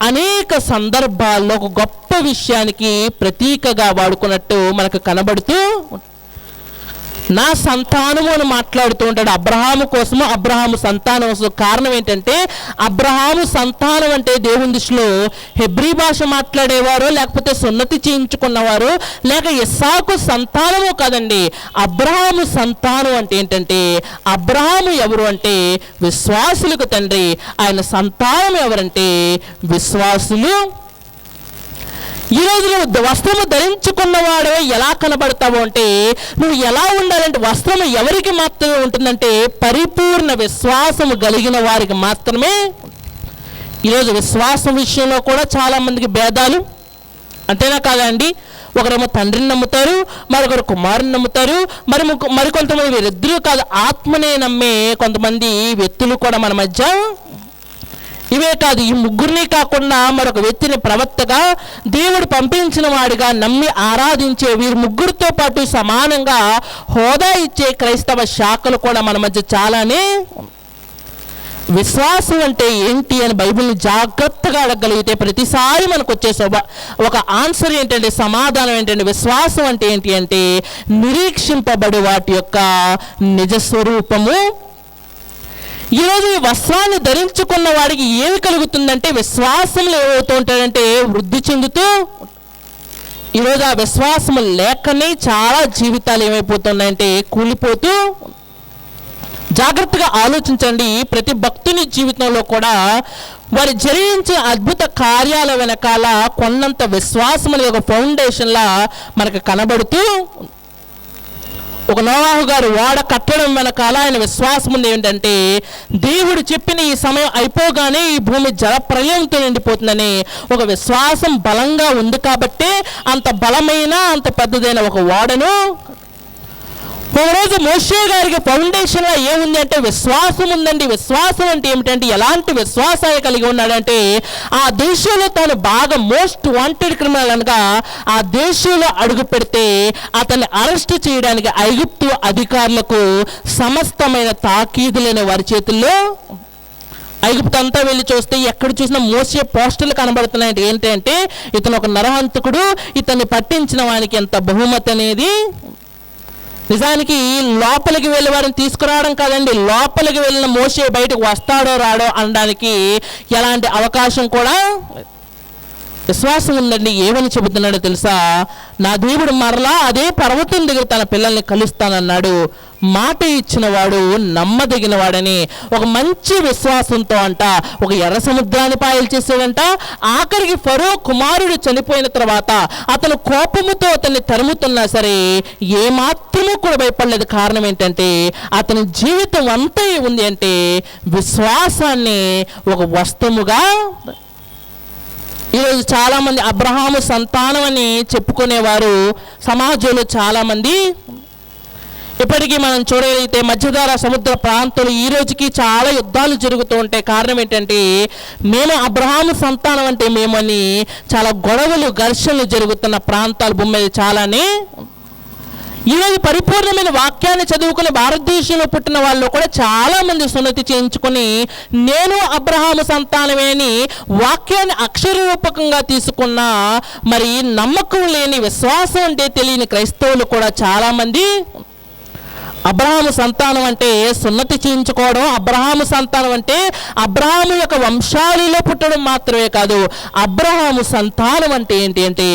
అనేక సందర్భాల్లో ఒక గొప్ప విషయానికి ప్రతీకగా వాడుకున్నట్టు మనకు కనబడుతూ, నా సంతానము అని మాట్లాడుతూ ఉంటాడు. అబ్రహాము కోసము, అబ్రహాము సంతానం కోసం. కారణం ఏంటంటే అబ్రహాము సంతానం అంటే దేవుని దృష్టిలో హెబ్రీ భాష మాట్లాడేవారు, లేకపోతే సున్నతి చేయించుకున్నవారు, లేక ఇస్సాకు సంతానము కాదండి. అబ్రహాము సంతానం అంటే ఏంటంటే, అబ్రహాము ఎవరు అంటే విశ్వాసులకు తండ్రి, ఆయన సంతానం ఎవరంటే విశ్వాసులు. ఈరోజు నువ్వు వస్త్రము ధరించుకున్నవాడే ఎలా కనబడతావు అంటే, నువ్వు ఎలా ఉండాలంటే, వస్త్రము ఎవరికి మాత్రమే ఉంటుందంటే పరిపూర్ణ విశ్వాసము కలిగిన వారికి మాత్రమే. ఈరోజు విశ్వాసం విషయంలో కూడా చాలామందికి భేదాలు, అంతేనా కాదండి? ఒకరేమో తండ్రిని నమ్ముతారు, మరొకరు కుమారుని నమ్ముతారు, మరికొంతమంది వీరిద్దరూ కాదు, ఆత్మనే నమ్మే కొంతమంది వ్యక్తులు కూడా మన మధ్య. ఇవే కాదు, ఈ ముగ్గురిని కాకుండా మరొక వ్యక్తిని ప్రవక్తగా దేవుడు పంపించిన వాడిగా నమ్మి ఆరాధించే వీరి ముగ్గురితో పాటు సమానంగా హోదా ఇచ్చే క్రైస్తవ శాఖలు కూడా మన మధ్య చాలానే. విశ్వాసం అంటే ఏంటి అని బైబిల్ని జాగ్రత్తగా అడగగలిగితే ప్రతిసారి మనకు వచ్చే ఒక ఆన్సర్ ఏంటంటే, సమాధానం ఏంటంటే, విశ్వాసం అంటే ఏంటి అంటే నిరీక్షింపబడి వాటి యొక్క నిజస్వరూపము. ఈరోజు ఈ వస్త్రాన్ని ధరించుకున్న వాడికి ఏమి కలుగుతుందంటే, విశ్వాసంలో ఏమవుతూ ఉంటాడంటే వృద్ధి చెందుతూ. ఈరోజు ఆ విశ్వాసము లేకనే చాలా జీవితాలు ఏమైపోతున్నాయంటే కూలిపోతూ. జాగ్రత్తగా ఆలోచించండి. ప్రతి భక్తుని జీవితంలో కూడా వారు జరిగించే అద్భుత కార్యాల వెనకాల కొన్నంత విశ్వాసం అనేది ఒక ఫౌండేషన్లా మనకు కనబడుతూ. ఒక నోవాహు గారు ఓడ కట్టడం వెనకాల ఆయన విశ్వాసం ఉంది ఏంటంటే, దేవుడు చెప్పిన ఈ సమయం అయిపోగానే ఈ భూమి జలప్రలయంతో నిండిపోతుందని ఒక విశ్వాసం బలంగా ఉంది కాబట్టి అంత బలమైన, అంత పెద్దదైన ఒక ఓడను. ఒకరోజు మోషే గారికి ఫౌండేషన్లో ఏముంది అంటే విశ్వాసం ఉందండి. విశ్వాసం అంటే ఏమిటంటే, ఎలాంటి విశ్వాసాన్ని కలిగి ఉన్నాడంటే, ఆ దేశంలో తాను బాగా మోస్ట్ వాంటెడ్ క్రిమినల్ అనగా ఆ దేశంలో అడుగు పెడితే అతన్ని అరెస్ట్ చేయడానికి ఐగుప్తు అధికారులకు సమస్తమైన తాకీదులైన వారి చేతుల్లో. ఐగుప్తు అంతా వెళ్ళి చూస్తే ఎక్కడ చూసినా మోసే పోస్టర్లు కనబడుతున్నాయి. ఏంటంటే ఇతను ఒక నరహంతకుడు, ఇతన్ని పట్టించిన వానికి ఎంత బహుమతి అనేది. నిజానికి లోపలికి వెళ్ళి వారిని తీసుకురావడం కాదండి, లోపలికి వెళ్ళిన మోషే బయటకు వస్తాడో రాడో అనడానికి ఎలాంటి అవకాశం కూడా. విశ్వాసం ఉందండి. ఏమని చెబుతున్నాడో తెలుసా? నా దేవుడు మరలా అదే పర్వతం దగ్గర తన పిల్లల్ని కలుస్తానన్నాడు. మాట ఇచ్చిన వాడు నమ్మదగిన వాడని ఒక మంచి విశ్వాసంతో అంట ఒక ఎర్ర సముద్రాన్ని పాయలు చేసాడంట. ఆఖరికి ఫరో కుమారుడు చనిపోయిన తర్వాత అతను కోపముతో అతన్ని తరుముతున్నా సరే ఏమాత్రమూ కూడా భయపడలేదు. కారణం ఏంటంటే అతని జీవితం అంతా ఉంది అంటే విశ్వాసాన్ని ఒక వస్తువుగా. ఈరోజు చాలామంది అబ్రహాము సంతానం అని చెప్పుకునేవారు సమాజంలో చాలామంది ఇప్పటికీ మనం చూడగలిగితే మధ్యధరా సముద్ర ప్రాంతంలో ఈ రోజుకి చాలా యుద్ధాలు జరుగుతూ ఉంటాయి. కారణం ఏంటంటే మేము అబ్రహాము సంతానం అంటే మేమని చాలా గొడవలు ఘర్షణలు జరుగుతున్న ప్రాంతాలు భూమి మీద చాలానే. ఈరోజు పరిపూర్ణమైన వాక్యాన్ని చదువుకుని భారతదేశంలో పుట్టిన వాళ్ళు కూడా చాలామంది సున్నతి చేయించుకొని నేను అబ్రహాము సంతానమే అని వాక్యాన్ని అక్షరరూపకంగా తీసుకున్న మరి నమ్మకం లేని విశ్వాసం అంటే తెలియని క్రైస్తవులు కూడా చాలామంది. అబ్రహాము సంతానం అంటే సున్నతి చేయించుకోవడం, అబ్రహాము సంతానం అంటే అబ్రహాము యొక్క వంశాలలో పుట్టడం మాత్రమే కాదు. అబ్రహాము సంతానం అంటే ఏంటి అంటే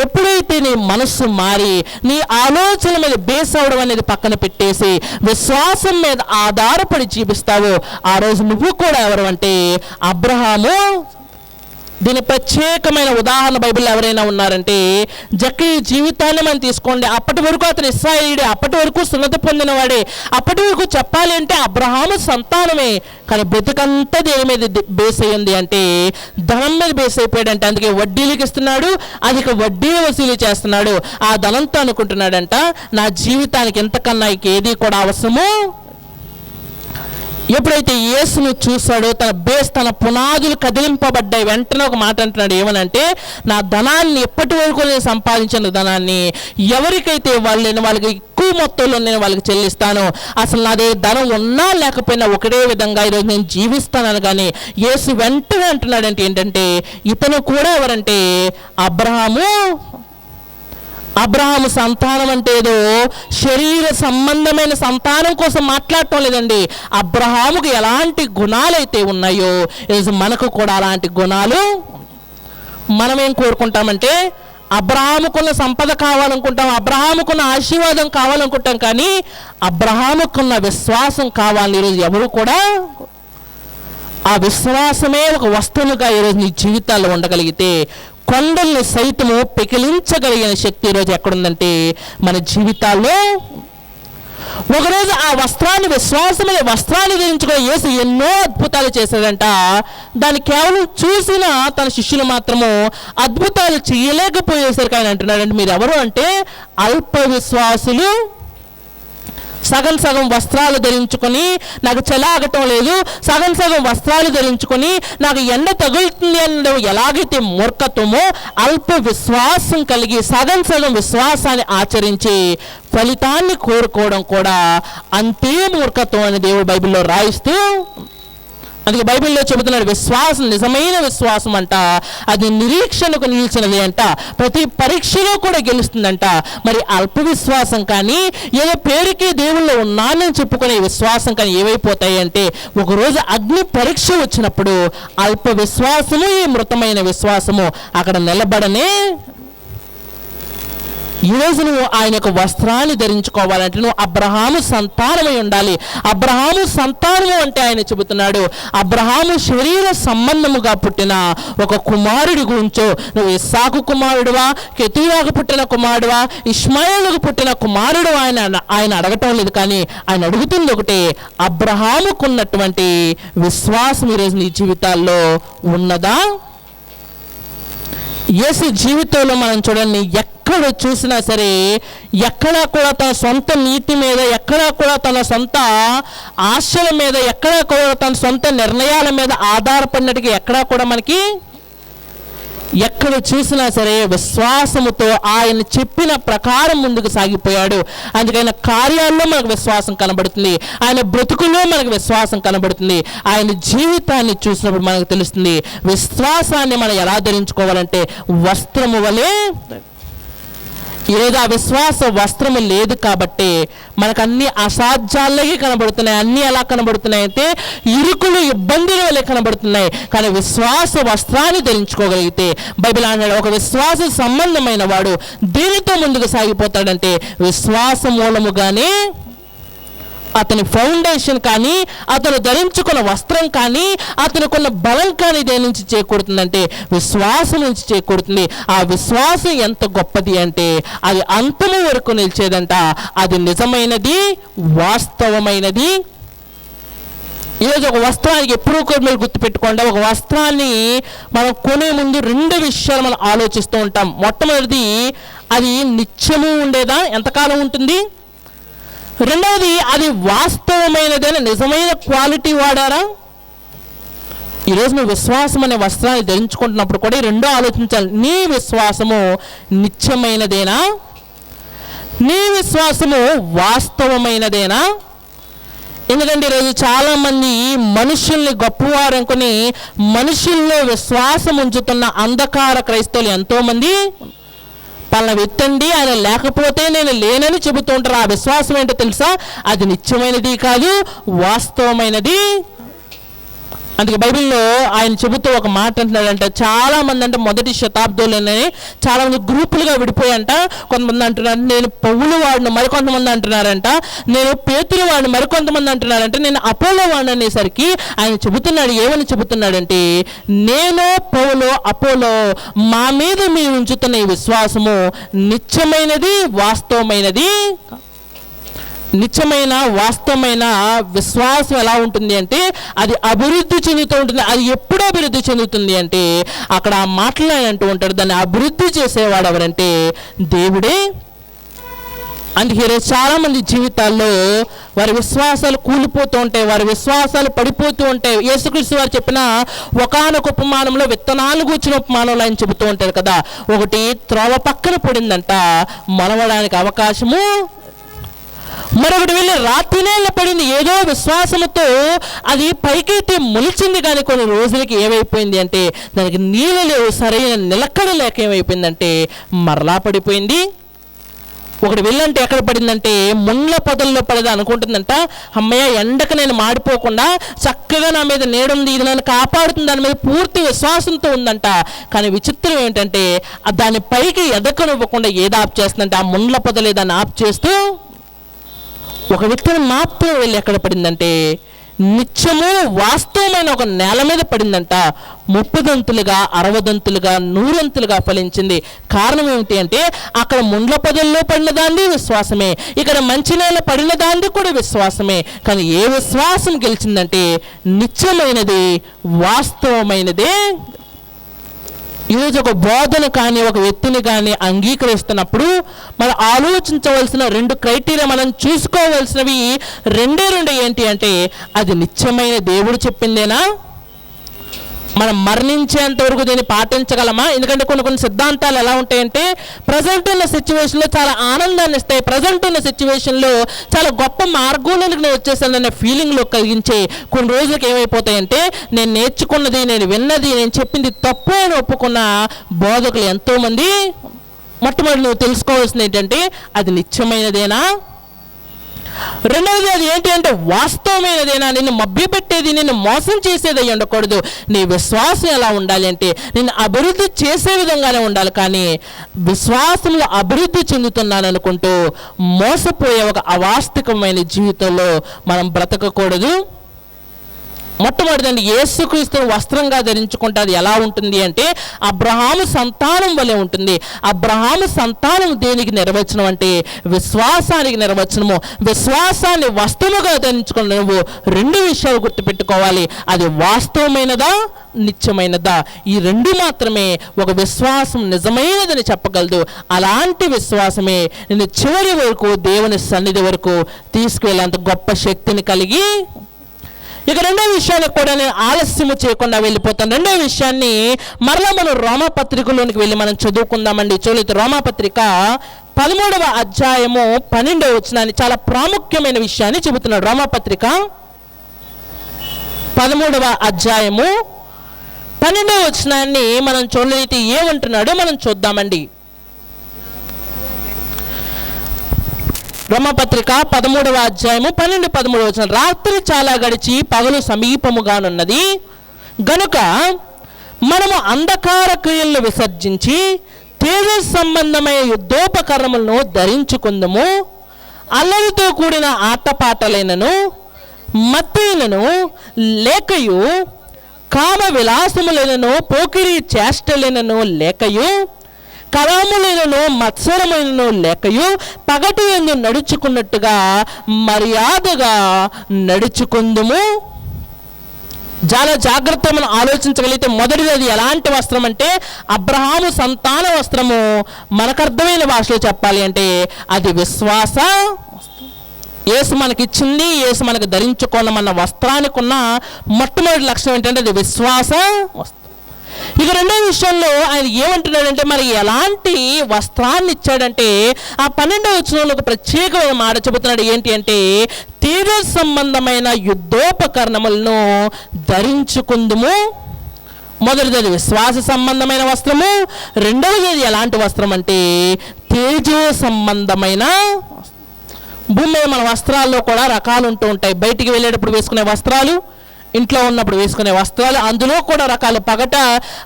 ఎప్పుడైతే నీ మనస్సు మారి నీ ఆలోచన మీద బేస్ అవడం అనేది పక్కన పెట్టేసి విశ్వాసం మీద ఆధారపడి జీవిస్తావో ఆ రోజు నువ్వు కూడా ఎవరు అంటే అబ్రహాము. దీని ప్రత్యేకమైన ఉదాహరణ బైబిల్లో ఎవరైనా ఉన్నారంటే జక్కయ్య జీవితాన్ని మనం తీసుకోండి. అప్పటి వరకు అతను ఇశ్రాయేలీయుడే, అప్పటి వరకు సున్నతి పొందినవాడే, అప్పటి వరకు చెప్పాలి అంటే అబ్రహాము సంతానమే. కానీ బ్రతుకంతా దేని మీద బేస్ అయ్యింది అంటే ధనం మీద బేస్ అయిపోయాడంటే. అందుకే వడ్డీలకు ఇస్తున్నాడు, అధిక వడ్డీ వసూలు చేస్తున్నాడు. ఆ ధనంతో అనుకుంటున్నాడంట నా జీవితానికి ఎంతకన్నా ఏది కూడా అవసరము. ఎప్పుడైతే యేసును చూశాడో తన బేస్ తన పునాదులు కదిలింపబడ్డాయి. వెంటనే ఒక మాట అంటున్నాడు. ఏమనంటే నా ధనాన్ని ఎప్పటి వరకు నేను సంపాదించిన ధనాన్ని ఎవరికైతే వాళ్ళకి ఎక్కువ మొత్తంలో నేను వాళ్ళకి చెల్లిస్తాను. అసలు నా దగ్గర ధనం ఉన్నా లేకపోయినా ఒకటే విధంగా ఈరోజు నేను జీవిస్తానని. కానీ యేసు వెంటనే అంటున్నాడంటే ఏంటంటే ఇతను కూడా ఎవరంటే అబ్రహాము సంతానం అంటే ఏదో శరీర సంబంధమైన సంతానం కోసం మాట్లాడటం లేదండి. అబ్రహాముకు ఎలాంటి గుణాలు అయితే ఉన్నాయో ఈరోజు మనకు కూడా అలాంటి గుణాలు. మనమేం కోరుకుంటామంటే అబ్రహాముకున్న సంపద కావాలనుకుంటాం, అబ్రహాముకున్న ఆశీర్వాదం కావాలనుకుంటాం, కానీ అబ్రహాముకున్న విశ్వాసం కావాలని ఈరోజు ఎవరు కూడా. ఆ విశ్వాసమే ఒక వస్తువుగా ఈరోజు నీ జీవితాల్లో ఉండగలిగితే కొండల్ని సైతము పెకిలించగలిగిన శక్తి ఈరోజు ఎక్కడుందంటే మన జీవితాల్లో. ఒకరోజు ఆ వస్త్రాన్ని విశ్వాసమైన వస్త్రాన్ని ధరించుకుని యేసు ఎన్నో అద్భుతాలు చేశాడంట. దాన్ని కేవలం చూసిన తన శిష్యులు మాత్రము అద్భుతాలు చేయలేకపోయేసరికి ఆయన అంటున్నాడంటే మీరు ఎవరు అంటే అల్ప విశ్వాసులు. సగం సగం వస్త్రాలు ధరించుకొని నాకు చెలాగటం లేదు, సగం సగం వస్త్రాలు ధరించుకొని నాకు ఎండ తగులుతుంది అన్న ఎలాగైతే మూర్ఖత్వమో అల్ప విశ్వాసం కలిగి సగం సగం విశ్వాసాన్ని ఆచరించి ఫలితాన్ని కోరుకోవడం కూడా అంతే మూర్ఖత్వం అని దేవుడు బైబిల్లో రాయిస్తూ. అందుకే బైబిల్లో చెబుతున్నాడు విశ్వాసం నిజమైన విశ్వాసం అంట అది నిరీక్షణకు నిలిచినది అంట, ప్రతి పరీక్షలో కూడా గెలుస్తుందంట. మరి అల్ప విశ్వాసం కానీ ఏదో పేరుకి దేవుళ్ళు ఉన్నానని చెప్పుకునే విశ్వాసం కానీ ఏవైపోతాయి అంటే ఒకరోజు అగ్ని పరీక్ష వచ్చినప్పుడు అల్ప విశ్వాసము ఈ మృతమైన విశ్వాసము అక్కడ నిలబడనే. ఈరోజు నువ్వు ఆయన యొక్క వస్త్రాన్ని ధరించుకోవాలంటే నువ్వు అబ్రహాము సంతానమై ఉండాలి. అబ్రహాము సంతానము అంటే ఆయన చెబుతున్నాడు అబ్రహాము శరీర సంబంధముగా పుట్టిన ఒక కుమారుడి గురించో నువ్వు ఇస్సాకు కుమారుడువా, కెతూరాకు పుట్టిన కుమారుడువా, ఇష్మాయేలుకు పుట్టిన కుమారుడు ఆయన అడగటం లేదు. కానీ ఆయన అడుగుతుంది ఒకటే, అబ్రహాముకున్నటువంటి విశ్వాసం ఈరోజు నీ జీవితాల్లో ఉన్నదా? యేసు జీవితంలో మనం చూడండి ఎక్కడ చూసినా సరే ఎక్కడా కూడా తన సొంత నీతి మీద, ఎక్కడా కూడా తన సొంత ఆశల మీద, ఎక్కడా కూడా తన సొంత నిర్ణయాల మీద ఆధారపడినట్టుగా ఎక్కడా కూడా మనకి ఎక్కడ చూసినా సరే విశ్వాసముతో ఆయన చెప్పిన ప్రకారం ముందుకు సాగిపోయాడు. అందుకైన కార్యాల్లో మనకు విశ్వాసం కనబడుతుంది, ఆయన బ్రతుకులో మనకు విశ్వాసం కనబడుతుంది. ఆయన జీవితాన్ని చూసినప్పుడు మనకు తెలుస్తుంది విశ్వాసాన్ని మనం ఎలా ధరించుకోవాలంటే వస్త్రము వలె. ఈరోజు ఆ విశ్వాస వస్త్రము లేదు కాబట్టి మనకు అన్ని అసాధ్యాలకి కనబడుతున్నాయి. అన్నీ ఎలా కనబడుతున్నాయి అంటే ఇరుకులు, ఇబ్బందులు వల్లే కనబడుతున్నాయి. కానీ విశ్వాస వస్త్రాన్ని ధరించుకోగలిగితే బైబిల్ అన్నాడు, ఒక విశ్వాస సంబంధమైన వాడు దేనితో ముందుకు సాగిపోతాడంటే విశ్వాస మూలముగానే అతని ఫౌండేషన్ కానీ, అతను ధరించుకున్న వస్త్రం కానీ, అతనుకున్న బలం కానీ దేని నుంచి చేకూరుతుందంటే విశ్వాసం నుంచి చేకూరుతుంది. ఆ విశ్వాసం ఎంత గొప్పది అంటే అది అంతము వరకు నిలిచేదంట. అది నిజమైనది, వాస్తవమైనది. ఈరోజు ఒక వస్త్రానికి ఎప్పుడూ మీరు గుర్తుపెట్టుకోండి, ఒక వస్త్రాన్ని మనం కొనే ముందు 2 విషయాలు మనం ఆలోచిస్తూ ఉంటాం. మొట్టమొదటిది, అది నిత్యము ఉండేదా, ఎంతకాలం ఉంటుంది. రెండవది, అది వాస్తవమైనదైన నిజమైన క్వాలిటీ వాడారా. ఈరోజు నువ్వు విశ్వాసం అనే వస్త్రాన్ని ధరించుకుంటున్నప్పుడు కూడా ఈ 2 ఆలోచించాలి. నీ విశ్వాసము నిత్యమైనదేనా, నీ విశ్వాసము వాస్తవమైనదేనా. ఎందుకంటే ఈరోజు చాలామంది మనుషుల్ని గొప్పవారు అనుకుని మనుషుల్లో విశ్వాసం ఉంచుతున్న అంధకార క్రైస్తవులు ఎంతోమంది. పలానా వ్యక్తండి, ఆయన లేకపోతే నేను లేనని చెబుతూ ఉంటారు. ఆ విశ్వాసం ఏంటో తెలుసా, అది నిత్యమైనది కాదు, వాస్తవమైనది. అందుకే బైబిల్లో ఆయన చెబుతూ ఒక మాట అంటున్నాడంట, చాలామంది అంటే మొదటి శతాబ్దంలోనే చాలామంది గ్రూపులుగా విడిపోయంట. కొంతమంది అంటున్నారు నేను పౌలు వాడిని, మరికొంతమంది అంటున్నారంట నేను పేతురు వాడిని, మరికొంతమంది అంటున్నారంటే నేను అపోలో వాడిని. అనేసరికి ఆయన చెబుతున్నాడు, ఏమని చెబుతున్నాడంటే, నేను పౌలు అపోలో మా మీద మీరు ఉంచుతున్న ఈ విశ్వాసము నిత్యమైనది, వాస్తవమైనది. నిత్యమైన వాస్తవమైన విశ్వాసం ఎలా ఉంటుంది అంటే అది అభివృద్ధి చెందుతూ ఉంటుంది. అది ఎప్పుడు అభివృద్ధి చెందుతుంది అంటే అక్కడ మాట్లాడంటూ ఉంటాడు, దాన్ని అభివృద్ధి చేసేవాడు ఎవరంటే దేవుడే. అందుకే ఈరోజు చాలామంది జీవితాల్లో వారి విశ్వాసాలు కూలిపోతూ ఉంటాయి, వారి విశ్వాసాలు పడిపోతూ ఉంటాయి. యేసుక్రీస్తు వారు చెప్పిన ఒకానొక ఉపమానంలో విత్తనాలు కూర్చున్న ఉపమానంలో ఆయన చెబుతూ ఉంటారు కదా, ఒకటి త్రోవ పక్కన పడిందంట, మొలవడానికి అవకాశము. మరొకటి వెళ్ళి రాత్రినేళ్ళ పడింది, ఏదో విశ్వాసంతో అది పైకైతే మొలిచింది. కానీ కొన్ని రోజులకి ఏమైపోయింది అంటే దానికి నీళ్ళు లేవు, సరైన నిలకడ లేక ఏమైపోయిందంటే మరలా పడిపోయింది. ఒకటి వెళ్ళంటే ఎక్కడ పడిందంటే ముండ్ల పొదల్లో పడదా అనుకుంటుందంట. అమ్మయ్య, ఎండకు నేను మాడిపోకుండా చక్కగా నా మీద నీడుంది, ఇది నన్ను కాపాడుతుంది, దాని మీద పూర్తి విశ్వాసంతో ఉందంట. కానీ విచిత్రం ఏంటంటే దాని పైకి ఎదకనివ్వకుండా ఏది ఆప్ చేస్తుందంటే ఆ ముండ్ల పొదలే దాన్ని ఆప్ చేస్తూ ఒక విత్తనం మాత్రం వెళ్ళి ఎక్కడ పడిందంటే నిత్యము వాస్తవమైన ఒక నేల మీద పడిందంట. 30 దంతులుగా, 60 దంతులుగా, 100 దంతులుగా ఫలించింది. కారణం ఏమిటి అంటే అక్కడ ముండ్ల పొదల్లో పడిన దాన్ని విశ్వాసమే, ఇక్కడ మంచి నేల పడిన దాన్ని కూడా విశ్వాసమే. కానీ ఏ విశ్వాసం గెలిచిందంటే నిత్యమైనది, వాస్తవమైనదే. ఈరోజు ఒక బోధన కానీ ఒక వ్యక్తిని కానీ అంగీకరిస్తున్నప్పుడు మనం ఆలోచించవలసిన 2 క్రైటీరియా, మనం చూసుకోవలసినవి 2 ఏంటి అంటే అది నిత్యమైన దేవుడు చెప్పిందేనా, మనం మరణించేంత వరకు దీన్ని పాటించగలమా. ఎందుకంటే కొన్ని సిద్ధాంతాలు ఎలా ఉంటాయంటే ప్రజెంట్ ఉన్న సిచ్యువేషన్లో చాలా ఆనందాన్ని ఇస్తాయి, ప్రజెంట్ ఉన్న సిచ్యువేషన్లో చాలా గొప్ప మార్గంలోకి నేను వచ్చేసాననే ఫీలింగ్లో కలిగించే కొన్ని రోజులకు ఏమైపోతాయంటే నేను నేర్చుకున్నది, నేను విన్నది, నేను చెప్పింది తప్పు అని ఒప్పుకున్న బోధకులు ఎంతోమంది. మొట్టమొదటి నువ్వు తెలుసుకోవాల్సింది ఏంటంటే అది నిత్యమైనదేనా, రెండవది అది ఏంటి అంటే వాస్తవమైనదేనా. నిన్ను మభ్యపెట్టేది, నిన్ను మోసం చేసేది అయ్యి ఉండకూడదు. నీ విశ్వాసం ఎలా ఉండాలి అంటే నిన్ను అభివృద్ధి చేసే విధంగానే ఉండాలి. కానీ విశ్వాసంలో అభివృద్ధి చెందుతున్నాను అనుకుంటూ మోసపోయే ఒక అవాస్తవికమైన జీవితంలో మనం బ్రతకకూడదు. మొట్టమొదటిదండి, యేసుక్రీస్తును వస్త్రంగా ధరించుకుంటే అది ఎలా ఉంటుంది అంటే అబ్రహాము సంతానం వలె ఉంటుంది. అబ్రహాము సంతానం దేనికి నిర్వచనం అంటే విశ్వాసానికి నిర్వచనము. విశ్వాసాన్ని వస్త్రముగా ధరించుకున్న నువ్వు 2 విషయాలు గుర్తుపెట్టుకోవాలి, అది వాస్తవమైనదా, నిత్యమైనదా. ఈ 2 మాత్రమే ఒక విశ్వాసం నిజమైనదని చెప్పగలదు. అలాంటి విశ్వాసమే నేను చివరి వరకు దేవుని సన్నిధి వరకు తీసుకువెళ్ళేంత గొప్ప శక్తిని కలిగి. ఇక 2వ విషయానికి కూడా నేను ఆలస్యము చేయకుండా వెళ్ళిపోతాను. 2వ విషయాన్ని మరలా మనం రోమాపత్రికలోనికి వెళ్ళి మనం చదువుకుందామండి. చూడండి, రోమాపత్రిక 13వ అధ్యాయము 12వ వచనాన్ని చాలా ప్రాముఖ్యమైన విషయాన్ని చెబుతున్నాడు. రోమాపత్రిక 13వ అధ్యాయము 12వ వచనాన్ని మనం చూడలేదు, ఏమంటున్నాడో మనం చూద్దామండి. బ్రహ్మపత్రిక 13వ అధ్యాయము 12-13 వచనం. రాత్రి చాలా గడిచి పగలు సమీపముగానున్నది గనుక మనము అంధకార క్రియలను విసర్జించి తేజ సంబంధమైన యుద్ధోపకరణములను ధరించుకుందుము. అల్లరితో కూడిన ఆటపాటలైనను మత్తైనను లేకయు కామ విలాసములైనను పోకిరి చేష్టలైనను లేకయు కలములైనను మత్సరమైనను లేకయు పగటి యందు నడుచుకున్నట్టుగా మర్యాదగా నడుచుకుందుము. చాలా జాగ్రత్తగా మనం ఆలోచించగలిగితే మొదటిది అది ఎలాంటి వస్త్రం అంటే అబ్రహాము సంతాన వస్త్రము. మనకు అర్థమైన భాషలో చెప్పాలి అంటే అది విశ్వాస. యేసు మనకిచ్చింది, యేసు మనకు ధరించుకోనమన్న వస్త్రానికి ఉన్న మొట్టమొదటి లక్షణం ఏంటంటే అది విశ్వాస వస్త్రం. ఇక రెండో విషయంలో ఆయన ఏమంటున్నాడంటే మరి ఎలాంటి వస్త్రాన్ని ఇచ్చాడంటే ఆ 12వ వచనంలో ఒక ప్రత్యేకమైన మాట చెబుతున్నాడు. ఏంటి అంటే తేజ సంబంధమైన యుద్ధోపకరణములను ధరించుకుందుము. మొదటిది అది విశ్వాస సంబంధమైన వస్త్రము, రెండవది అది ఎలాంటి వస్త్రం అంటే తేజో సంబంధమైన. భూమి మీద మన వస్త్రాల్లో కూడా రకాలు ఉంటూ ఉంటాయి. బయటికి వెళ్ళేటప్పుడు వేసుకునే వస్త్రాలు, ఇంట్లో ఉన్నప్పుడు వేసుకునే వస్త్రాలు, అందులో కూడా రకాలు.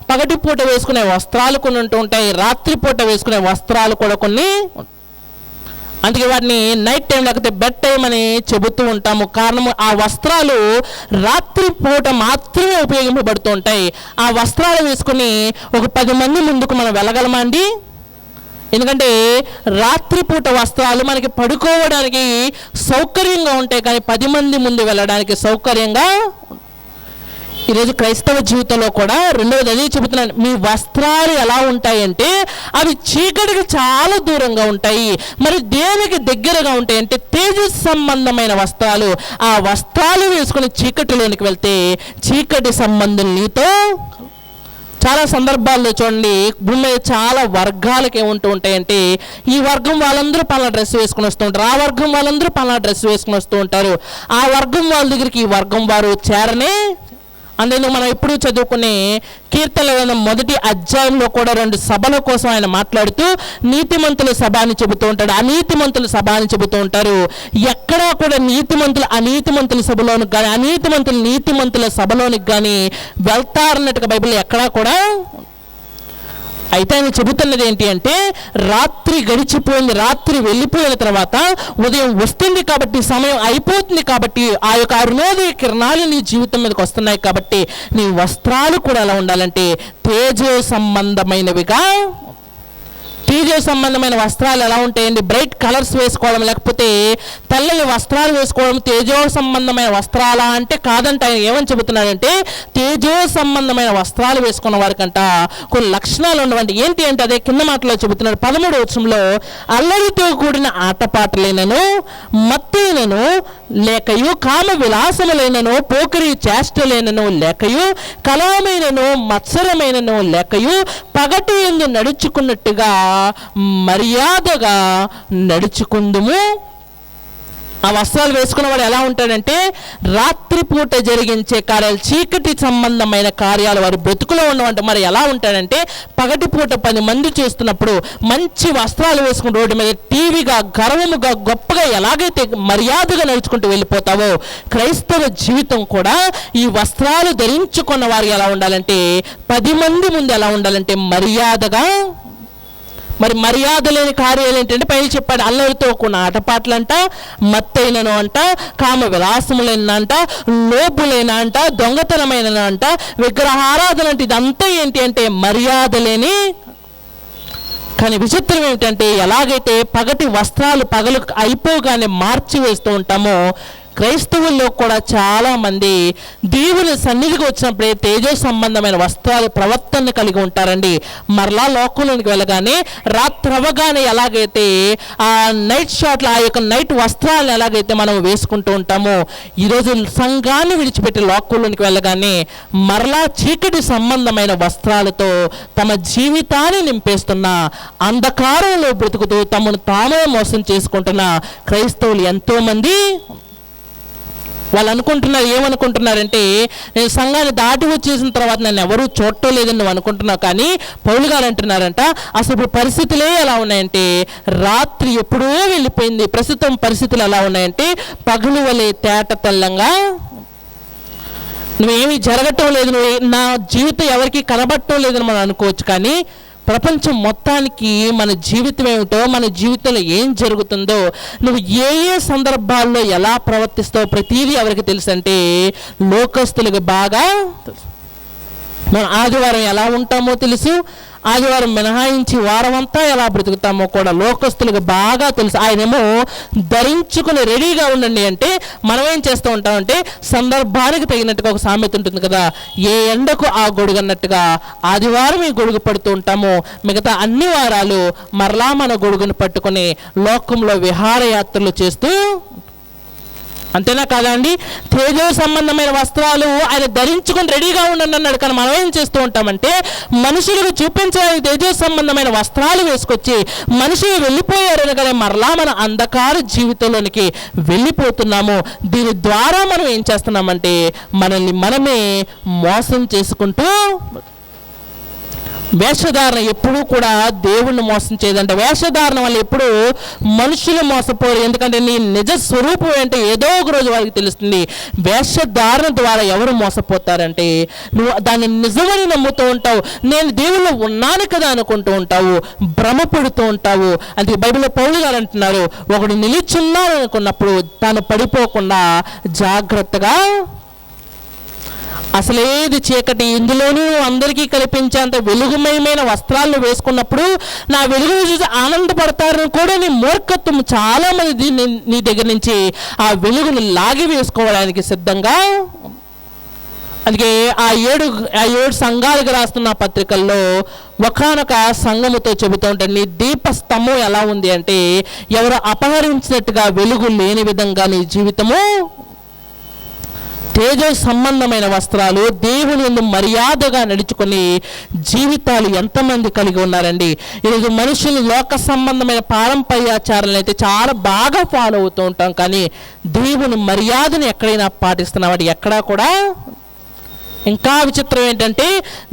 పగటి పూట వేసుకునే వస్త్రాలు కొన్ని ఉంటూ ఉంటాయి, రాత్రిపూట వేసుకునే వస్త్రాలు కూడా కొన్ని. అందుకే వాటిని నైట్ టైం లేకపోతే బెడ్ టైం అని చెబుతూ ఉంటాము. కారణము ఆ వస్త్రాలు రాత్రిపూట మాత్రమే ఉపయోగింపబడుతూ ఉంటాయి. ఆ వస్త్రాలు వేసుకుని ఒక 10 మంది ముందుకు మనం వెళ్ళగలమా అండి? ఎందుకంటే రాత్రిపూట వస్త్రాలు మనకి పడుకోవడానికి సౌకర్యంగా ఉంటాయి, కానీ 10 మంది ముందు వెళ్ళడానికి సౌకర్యంగా. ఈరోజు క్రైస్తవ జీవితంలో కూడా రెండవది అదే చెబుతున్నాను. మీ వస్త్రాలు ఎలా ఉంటాయంటే అవి చీకటికి చాలా దూరంగా ఉంటాయి. మరి దేనికి దగ్గరగా ఉంటాయి అంటే తేజస్ సంబంధమైన వస్త్రాలు. ఆ వస్త్రాలు వేసుకుని చీకటిలోనికి వెళ్తే చీకటి సంబంధం నీతో. చాలా సందర్భాల్లో చూడండి, భూమి మీద చాలా వర్గాలకి ఏముంటూ ఉంటాయంటే ఈ వర్గం వాళ్ళందరూ పలానా డ్రెస్ వేసుకుని వస్తూ ఉంటారు, ఆ వర్గం వాళ్ళందరూ పలానా డ్రెస్ వేసుకుని వస్తూ ఉంటారు. ఆ వర్గం వాళ్ళ దగ్గరికి ఈ వర్గం వారు చేరనే. అందులో మనం ఎప్పుడూ చదువుకునే కీర్తనల 1వ అధ్యాయంలో కూడా 2 సభల కోసం ఆయన మాట్లాడుతూ నీతిమంతుల సభ అని చెబుతూ ఉంటాడు, అనీతిమంతుల సభ అని చెబుతూ ఉంటారు. ఎక్కడా కూడా నీతిమంతులు అనీతిమంతుల సభలోనికి కానీ అనీతిమంతులు నీతిమంతుల సభలోనికి కానీ వెళ్తారన్నట్టుగా బైబిల్ ఎక్కడా కూడా. అయితే ఆయన చెబుతున్నది ఏంటి అంటే రాత్రి గడిచిపోయింది, రాత్రి వెళ్ళిపోయిన తర్వాత ఉదయం వస్తుంది కాబట్టి, సమయం అయిపోతుంది కాబట్టి, ఆ యొక్క అరుణోదయ కిరణాలు నీ జీవితం మీదకి వస్తున్నాయి కాబట్టి నీ వస్త్రాలు కూడా ఎలా ఉండాలంటే తేజో సంబంధమైనవిగా. తేజో సంబంధమైన వస్త్రాలు ఎలా ఉంటాయండి? బ్రైట్ కలర్స్ వేసుకోవడం, లేకపోతే తెల్లని వస్త్రాలు వేసుకోవడం తేజో సంబంధమైన వస్త్రాలా అంటే కాదంట. ఆయన ఏమని చెబుతున్నాడంటే తేజో సంబంధమైన వస్త్రాలు వేసుకున్న వారికంట కొన్ని లక్షణాలు ఉండవండి. ఏంటి అంటే అదే కింద మాటలో చెబుతున్నాడు 13వ వచనంలో. అల్లరితో కూడిన ఆటపాటలైనను మత్తైనను లేకయు కామ విలాసములైనను పోకిరి చేష్టలైనను లేకయు కలమైనను మత్సరమైనను లేకయు పగటి యందు నడుచుకున్నట్టుగా మర్యాదగా నడుచుకుందుము. ఆ వస్త్రాలు వేసుకున్న వాడు ఎలా ఉంటాడంటే రాత్రిపూట జరిగించే కార్యాలు, చీకటి సంబంధమైన కార్యాలు వారి బ్రతుకులో ఉన్నవంట. మరి ఎలా ఉంటాడంటే పగటిపూట 10 మంది చూస్తున్నప్పుడు మంచి వస్త్రాలు వేసుకుని రోడ్డు మీద టీవీగా గర్వముగా గొప్పగా ఎలాగైతే మర్యాదగా నడుచుకుంటూ వెళ్ళిపోతావో క్రైస్తవ జీవితం కూడా ఈ వస్త్రాలు ధరించుకున్న వారు ఎలా ఉండాలంటే 10 మంది ముందు ఎలా ఉండాలంటే మర్యాదగా. మరి మర్యాద లేని కార్యాలు ఏంటంటే పైన చెప్పాడు, అల్లరితో కూడిన ఆటపాటలంట, మత్తైనను అంట, కామ విలాసములైన అంట, లోపులైన అంట, దొంగతనమైన అంట, విగ్రహారాధన అంటే ఇదంతా ఏంటి అంటే మర్యాద లేని. కానీ విచిత్రం ఏమిటంటే ఎలాగైతే పగటి వస్త్రాలు పగలు అయిపోగానే మార్చి వేస్తూ ఉంటామో క్రైస్తవుల్లో కూడా చాలామంది దేవుని సన్నిధికి వచ్చినప్పుడే తేజో సంబంధమైన వస్త్రాలు ప్రవర్తన కలిగి ఉంటారండి. మరలా లోకంలోనికి వెళ్ళగానే రాత్రి అవ్వగానే ఎలాగైతే ఆ నైట్ షాట్లు, ఆ యొక్క నైట్ వస్త్రాలను ఎలాగైతే మనం వేసుకుంటూ ఉంటామో ఈరోజు సంఘాన్ని విడిచిపెట్టి లోకంలోనికి వెళ్ళగానే మరలా చీకటి సంబంధమైన వస్త్రాలతో తమ జీవితాన్ని నింపేస్తున్న, అంధకారంలో బ్రతుకుతూ తమను తామే మోసం చేసుకుంటున్న క్రైస్తవులు ఎంతోమంది. వాళ్ళు అనుకుంటున్నారు, ఏమనుకుంటున్నారంటే నేను సంఘాన్ని దాటి వచ్చేసిన తర్వాత నన్ను ఎవరూ చూడటం లేదని నువ్వు అనుకుంటున్నావు. కానీ పౌలు గారు అంటున్నారంట, అసలు ఇప్పుడు పరిస్థితులే ఎలా ఉన్నాయంటే రాత్రి ఎప్పుడూ వెళ్ళిపోయింది, ప్రస్తుతం పరిస్థితులు ఎలా ఉన్నాయంటే పగలు వలె తేట తెల్లంగా, నువ్వేమీ జరగటం లేదు, నువ్వు నా జీవితం ఎవరికి కనబడటం లేదని మనం అనుకోవచ్చు. కానీ ప్రపంచం మొత్తానికి మన జీవితం ఏమిటో, మన జీవితంలో ఏం జరుగుతుందో, నువ్వు ఏ ఏ సందర్భాల్లో ఎలా ప్రవర్తిస్తావో ప్రతీదీ ఎవరికి తెలుసు అంటే లోకస్తులకు బాగా తెలుసు. మనం ఆదివారం ఎలా ఉంటామో తెలుసు, ఆదివారం మినహాయించి వారం అంతా ఎలా బ్రతుకుతామో కూడా లోకస్తులకు బాగా తెలుసు. ఆయనేమో ధరించుకుని రెడీగా ఉండండి అంటే మనం ఏం చేస్తూ ఉంటామంటే సందర్భానికి తగినట్టుగా ఒక సామెత ఉంటుంది కదా, ఏ ఎండకు ఆ గొడుగు అన్నట్టుగా ఆదివారం ఈ గొడుగు పడుతూ ఉంటాము, మిగతా అన్ని వారాలు మరలా మన గొడుగును పట్టుకొని లోకంలో విహారయాత్రలు చేస్తూ, అంతేనా కాదా అండి? తేజో సంబంధమైన వస్త్రాలు ఆయన ధరించుకొని రెడీగా ఉండండి అన్నాడు. కానీ మనం ఏం చేస్తూ ఉంటామంటే మనుషులకు చూపించడానికి తేజో సంబంధమైన వస్త్రాలు వేసుకొచ్చి మనుషులు వెళ్ళిపోయారని కానీ మరలా మన అంధకార జీవితంలోనికి వెళ్ళిపోతున్నాము. దీని ద్వారా మనం ఏం చేస్తున్నామంటే మనల్ని మనమే మోసం చేసుకుంటూ, వేషధారణ ఎప్పుడూ కూడా దేవుణ్ణి మోసం చేయదంట. వేషధారణ వల్ల ఎప్పుడు మనుషులు మోసపోరు, ఎందుకంటే నీ నిజ స్వరూపం అంటే ఏదో ఒక రోజు వాళ్ళకి తెలుస్తుంది. వేషధారణ ద్వారా ఎవరు మోసపోతారంటే నువ్వు దాన్ని నిజమని నమ్ముతూ ఉంటావు, నేను దేవుళ్ళు ఉన్నాను కదా అనుకుంటూ ఉంటావు, భ్రమపడుతూ ఉంటావు. అందుకే బైబిల్లో పౌలు గారు అంటున్నారు, ఒకడు నిలిచున్నాడు అనుకున్నప్పుడు తాను పడిపోకుండా జాగ్రత్తగా, అసలేది చీకటి ఇందులోనూ అందరికీ కల్పించేంత వెలుగుమయమైన వస్త్రాలను వేసుకున్నప్పుడు నా వెలుగును చూసి ఆనందపడతారని కూడా నీ మూర్ఖత్వం చాలా మంది నీ దగ్గర నుంచి ఆ వెలుగును లాగి వేసుకోవడానికి సిద్ధంగా. అందుకే ఆ ఏడు సంఘాలకు రాస్తున్న పత్రికల్లో ఒకానొక సంఘముతో చెబుతూ ఉంటాడు, నీ దీపస్తంభం ఎలా ఉంది అంటే ఎవరు అపహరించినట్టుగా వెలుగు లేని విధంగా నీ జీవితము. తేజో సంబంధమైన వస్త్రాలు, దేవుని యందు మర్యాదగా నడుచుకుని జీవితాలు ఎంతమంది కలిగి ఉన్నారండి. ఈరోజు మనుషులు లోక సంబంధమైన పారంపర్యాచారాలను అయితే చాలా బాగా ఫాలో అవుతూ ఉంటాం, కానీ దేవుని మర్యాదను ఎక్కడైనా పాటిస్తున్నామంటే ఎక్కడా కూడా. ఇంకా విచిత్రం ఏంటంటే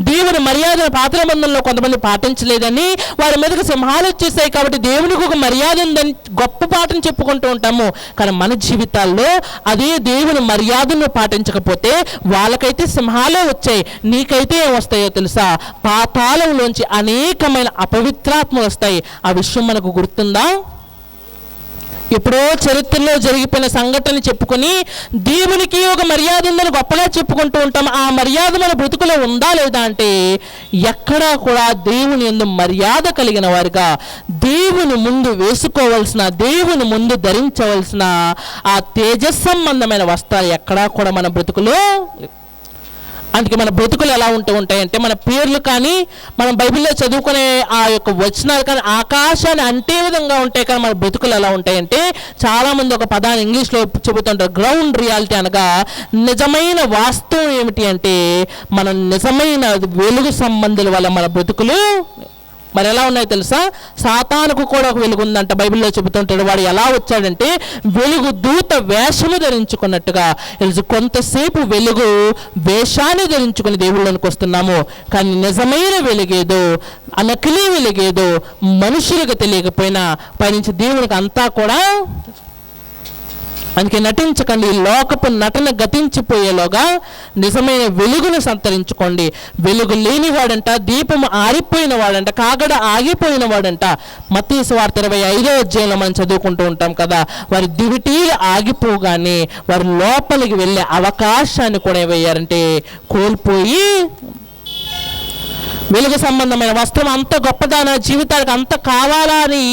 దేవుని మర్యాదను పాత నిబంధనలో కొంతమంది పాటించలేదని వారి మీదకి సింహాలు వచ్చేసాయి కాబట్టి దేవునికి ఒక మర్యాద ఉందని గొప్ప పాఠం చెప్పుకుంటూ ఉంటాము. కానీ మన జీవితాల్లో అదే దేవుని మర్యాదను పాటించకపోతే వాళ్ళకైతే సింహాలే వచ్చాయి, నీకైతే ఏం వస్తాయో తెలుసా? పాతాళంలోంచి అనేకమైన అపవిత్రాత్మలు వస్తాయి. ఆ విషయం మనకు గుర్తుందా? ఎప్పుడో చరిత్రలో జరిగిపోయిన సంఘటన చెప్పుకొని దేవునికి ఒక మర్యాద ఉందని గొప్పగా చెప్పుకుంటూ ఉంటాం. ఆ మర్యాద మన బ్రతుకులో ఉందా లేదా అంటే ఎక్కడా కూడా దేవుని యందు మర్యాద కలిగిన వారుగా దేవుని ముందు వేసుకోవాల్సిన, దేవుని ముందు ధరించవలసిన ఆ తేజస్సంబంధమైన వస్త్రాలు ఎక్కడా కూడా మన బ్రతుకులో. అందుకే మన బ్రతుకులు ఎలా ఉంటూ ఉంటాయంటే మన పేర్లు కానీ మనం బైబిల్లో చదువుకునే ఆ యొక్క వచనాలు కానీ ఆకాశాన్ని అంటే విధంగా ఉంటాయి. కానీ మన బ్రతుకులు ఎలా ఉంటాయంటే చాలామంది ఒక పదాన్ని ఇంగ్లీష్లో చెబుతుంటారు, గ్రౌండ్ రియాలిటీ, అనగా నిజమైన వాస్తవం ఏమిటి అంటే మన నిజమైన వెలుగు సంబంధుల వల్ల మన బ్రతుకులు మరి ఎలా ఉన్నాయి తెలుసా? సాతానుకు కూడా ఒక వెలుగు ఉందంట. బైబిల్లో చెబుతుంటాడు, వాడు ఎలా వచ్చాడంటే వెలుగు దూత వేషము ధరించుకున్నట్టుగా. కొంతసేపు వెలుగు వేషాన్ని ధరించుకుని దేవుళ్ళకి వస్తున్నాము, కానీ నిజమైన వెలుగేదో, నకిలీ వెలుగేదో మనుషులకు తెలియకపోయినా పైనుంచి దేవునికి అంతా కూడా. అందుకే నటించకండి, లోకపు నటన గతించిపోయేలోగా నిజమైన వెలుగును సంతరించుకోండి. వెలుగు లేనివాడంట, దీపము ఆరిపోయిన వాడంట, కాగడ ఆగిపోయిన వాడంట. మత్తయి సువార్త 25వ అధ్యాయంలో మనం చదువుకుంటూ ఉంటాం కదా, వారి దివిటీలు ఆగిపోగానే వారి లోపలికి వెళ్ళే అవకాశాన్ని కూడా ఏమయ్యారంటే కోల్పోయి. వెలుగు సంబంధమైన వస్త్రం అంత గొప్పదా, నా జీవితానికి అంత కావాలా అని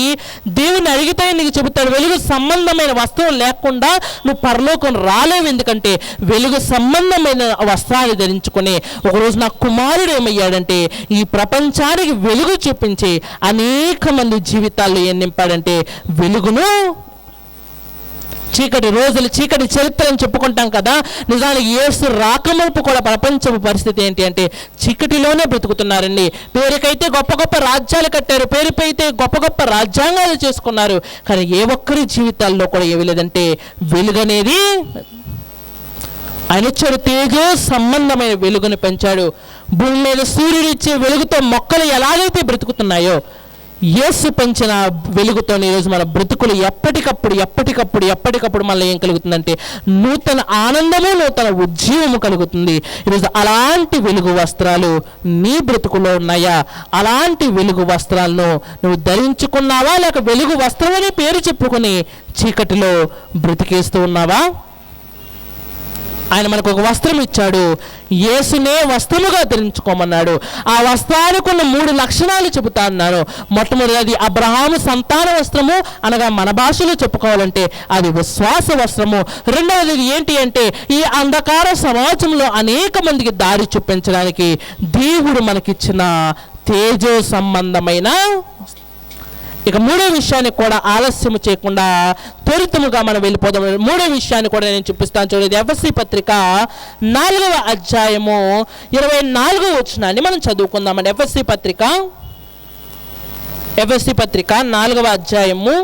దేవుని అడిగితే నీకు చెబుతాడు. వెలుగు సంబంధమైన వస్త్రం లేకుండా నువ్వు పరలోకం రాలేవు, ఎందుకంటే వెలుగు సంబంధమైన వస్త్రాలు ధరించుకుని ఒకరోజు నా కుమారుడు ఏమయ్యాడంటే ఈ ప్రపంచానికి వెలుగు చూపించి అనేక మంది జీవితాల్లో ఏం నింపాడంటే వెలుగును. చీకటి రోజులు, చీకటి చరిత్ర అని చెప్పుకుంటాం కదా, నిజానికి యేసు రాకమునుపు కూడా ప్రపంచపు పరిస్థితి ఏంటి అంటే చీకటిలోనే బ్రతుకుతున్నారండి. పేరుకైతే గొప్ప గొప్ప రాజ్యాలు కట్టారు, పేరుపైతే గొప్ప గొప్ప రాజ్యాంగాలు చేసుకున్నారు, కానీ ఏ ఒక్కరి జీవితాల్లో కూడా ఏమి లేదంటే వెలుగు అనేది. ఆయన ఇచ్చాడు తేజో సంబంధమైన వెలుగును పెంచాడు. భూమి మీద సూర్యుడు ఇచ్చే వెలుగుతో మొక్కలు ఎలాగైతే బ్రతుకుతున్నాయో, యేసు పెంచిన వెలుగుతో ఈరోజు మన బ్రతుకులు ఎప్పటికప్పుడు మళ్ళీ ఏం కలుగుతుందంటే నూతన ఆనందము, నూతన ఉజ్జీవము కలుగుతుంది. ఈరోజు అలాంటి వెలుగు వస్త్రాలు నీ బ్రతుకులో ఉన్నాయా? అలాంటి వెలుగు వస్త్రాలను నువ్వు ధరించుకున్నావా, లేక వెలుగు వస్త్రం అనే పేరు చెప్పుకొని చీకటిలో బ్రతికేస్తూ ఉన్నావా? ఆయన మనకు ఒక వస్త్రం ఇచ్చాడు, యేసునే వస్త్రముగా ధరించుకోమన్నాడు. ఆ వస్త్రానికి ఉన్న 3 లక్షణాలు చెబుతా అన్నాను. మొట్టమొదటిది అబ్రహాము సంతాన వస్త్రము, అనగా మన భాషలో చెప్పుకోవాలంటే అది విశ్వాస వస్త్రము. రెండవది ఏంటి అంటే ఈ అంధకార సమాజంలో అనేక మందికి దారి చూపించడానికి దేవుడు మనకిచ్చిన తేజో సంబంధమైన. ఇక మూడో విషయాన్ని కూడా ఆలస్యం చేయకుండా త్వరితముగా మనం వెళ్ళిపోదాం. మూడో విషయాన్ని కూడా నేను చూపిస్తాను చూడండి. ఎఫెసీ పత్రిక 4వ అధ్యాయము 24వ వచనాన్ని మనం చదువుకుందామండి. ఎఫెసీ పత్రిక 4వ అధ్యాయము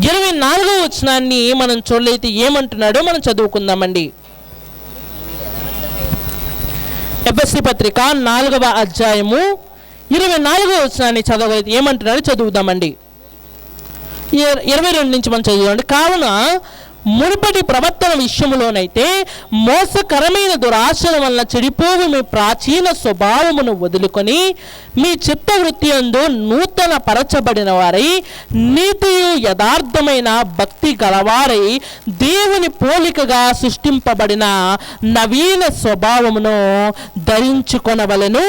24వ వచనాన్ని మనం చూడలేతే ఏమంటున్నాడో మనం చదువుకుందామండి. ఎఫెసీ పత్రిక 4వ అధ్యాయము 24వ వచనాన్ని చదవగలిగితే ఏమంటున్నాడో చదువుదామండి. 22 నుంచి మనం చదువుదామండి. కావున మునుపటి ప్రవర్తన విషయములోనైతే మోసకరమైన దురాశల వలన చెడిపోవు మీ ప్రాచీన స్వభావమును వదులుకొని మీ చిత్తవృత్తి యందు నూతన పరచబడిన వారై నీతియు యథార్థమైన భక్తి గలవారై దేవుని పోలికగా సృష్టింపబడిన నవీన స్వభావమును ధరించుకొనవలెను.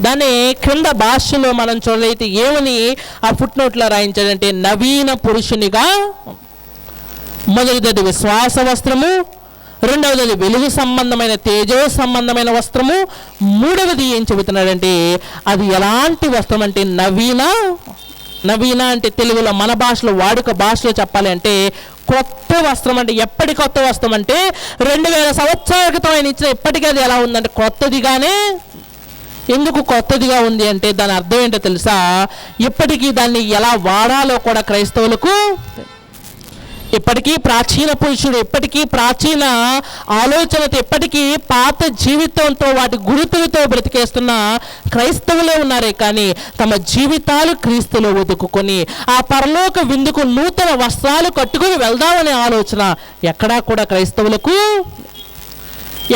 దాన్ని క్రింద భాషలో మనం చూడలేతే ఏమని ఆ ఫుట్ నోట్లో రాయించాడంటే నవీన పురుషునిగా. మొదటిది విశ్వాస వస్త్రము, రెండవది వెలుగు సంబంధమైన తేజో సంబంధమైన వస్త్రము, మూడవది ఏం చెబుతున్నాడంటే అది ఎలాంటి వస్త్రం అంటే నవీన అంటే తెలుగులో మన భాషలో వాడుక భాషలో చెప్పాలి అంటే కొత్త వస్త్రం. అంటే ఎప్పటి కొత్త వస్త్రం అంటే 2000 సంవత్సరాల క్రితం ఆయన ఇచ్చిన ఇప్పటికీ అది ఎలా ఉందంటే కొత్తదిగానే. ఎందుకు కొత్తదిగా ఉంది అంటే దాని అర్థం ఏంటో తెలుసా? ఇప్పటికీ దాన్ని ఎలా వాడాలో కూడా క్రైస్తవులకు ఇప్పటికీ ప్రాచీన పురుషుడు, ఇప్పటికీ ప్రాచీన ఆలోచనతో, ఇప్పటికీ పాత జీవితంతో వాటి గురుతులతో బ్రతికేస్తున్న క్రైస్తవులే ఉన్నారే కానీ తమ జీవితాలు క్రీస్తులో ఒదుకుని ఆ పరలోక విందుకు నూతన వస్త్రాలు కట్టుకుని వెళ్దామనే ఆలోచన ఎక్కడా కూడా క్రైస్తవులకు,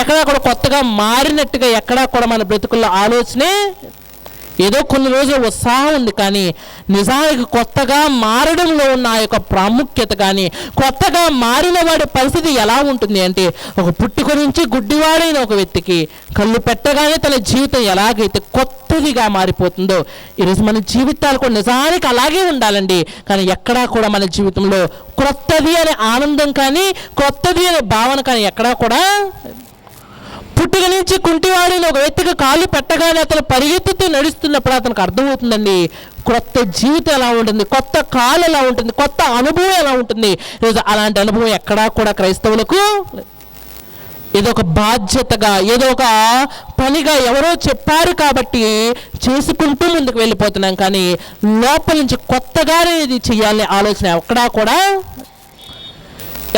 ఎక్కడా కూడా కొత్తగా మారినట్టుగా ఎక్కడా కూడా మన బ్రతుకుల్లో ఆలోచనే. ఏదో కొన్ని రోజులు ఉత్సాహం ఉంది కానీ నిజానికి కొత్తగా మారడంలో ఉన్న ఆ యొక్క ప్రాముఖ్యత కానీ, కొత్తగా మారిన వాడి పరిస్థితి ఎలా ఉంటుంది అంటే ఒక పుట్టుక నుంచి గుడ్డివాడైన ఒక వ్యక్తికి కళ్ళు పెట్టగానే తన జీవితం ఎలాగైతే కొత్తదిగా మారిపోతుందో ఈరోజు మన జీవితాలు కూడా నిజానికి అలాగే ఉండాలండి. కానీ ఎక్కడా కూడా మన జీవితంలో కొత్తది అనే ఆనందం కానీ, కొత్తది అనే భావన కానీ ఎక్కడా కూడా. పుట్టుక నుంచి కుంటివాడిని ఒక వ్యక్తికి కాళ్ళు పెట్టగానే అతను పరిగెత్తుతూ నడుస్తున్నప్పుడు అతనికి అర్థమవుతుందండి కొత్త జీవితం ఎలా ఉంటుంది, కొత్త కాలు ఎలా ఉంటుంది, కొత్త అనుభవం ఎలా ఉంటుంది. ఈరోజు అలాంటి అనుభవం ఎక్కడా కూడా క్రైస్తవులకు ఏదో ఒక బాధ్యతగా, ఏదో ఒక పనిగా ఎవరో చెప్పారు కాబట్టి చేసుకుంటూ ముందుకు వెళ్ళిపోతున్నాం కానీ లోపల నుంచి కొత్తగానే ఇది చేయాలనే ఆలోచన ఎక్కడా కూడా.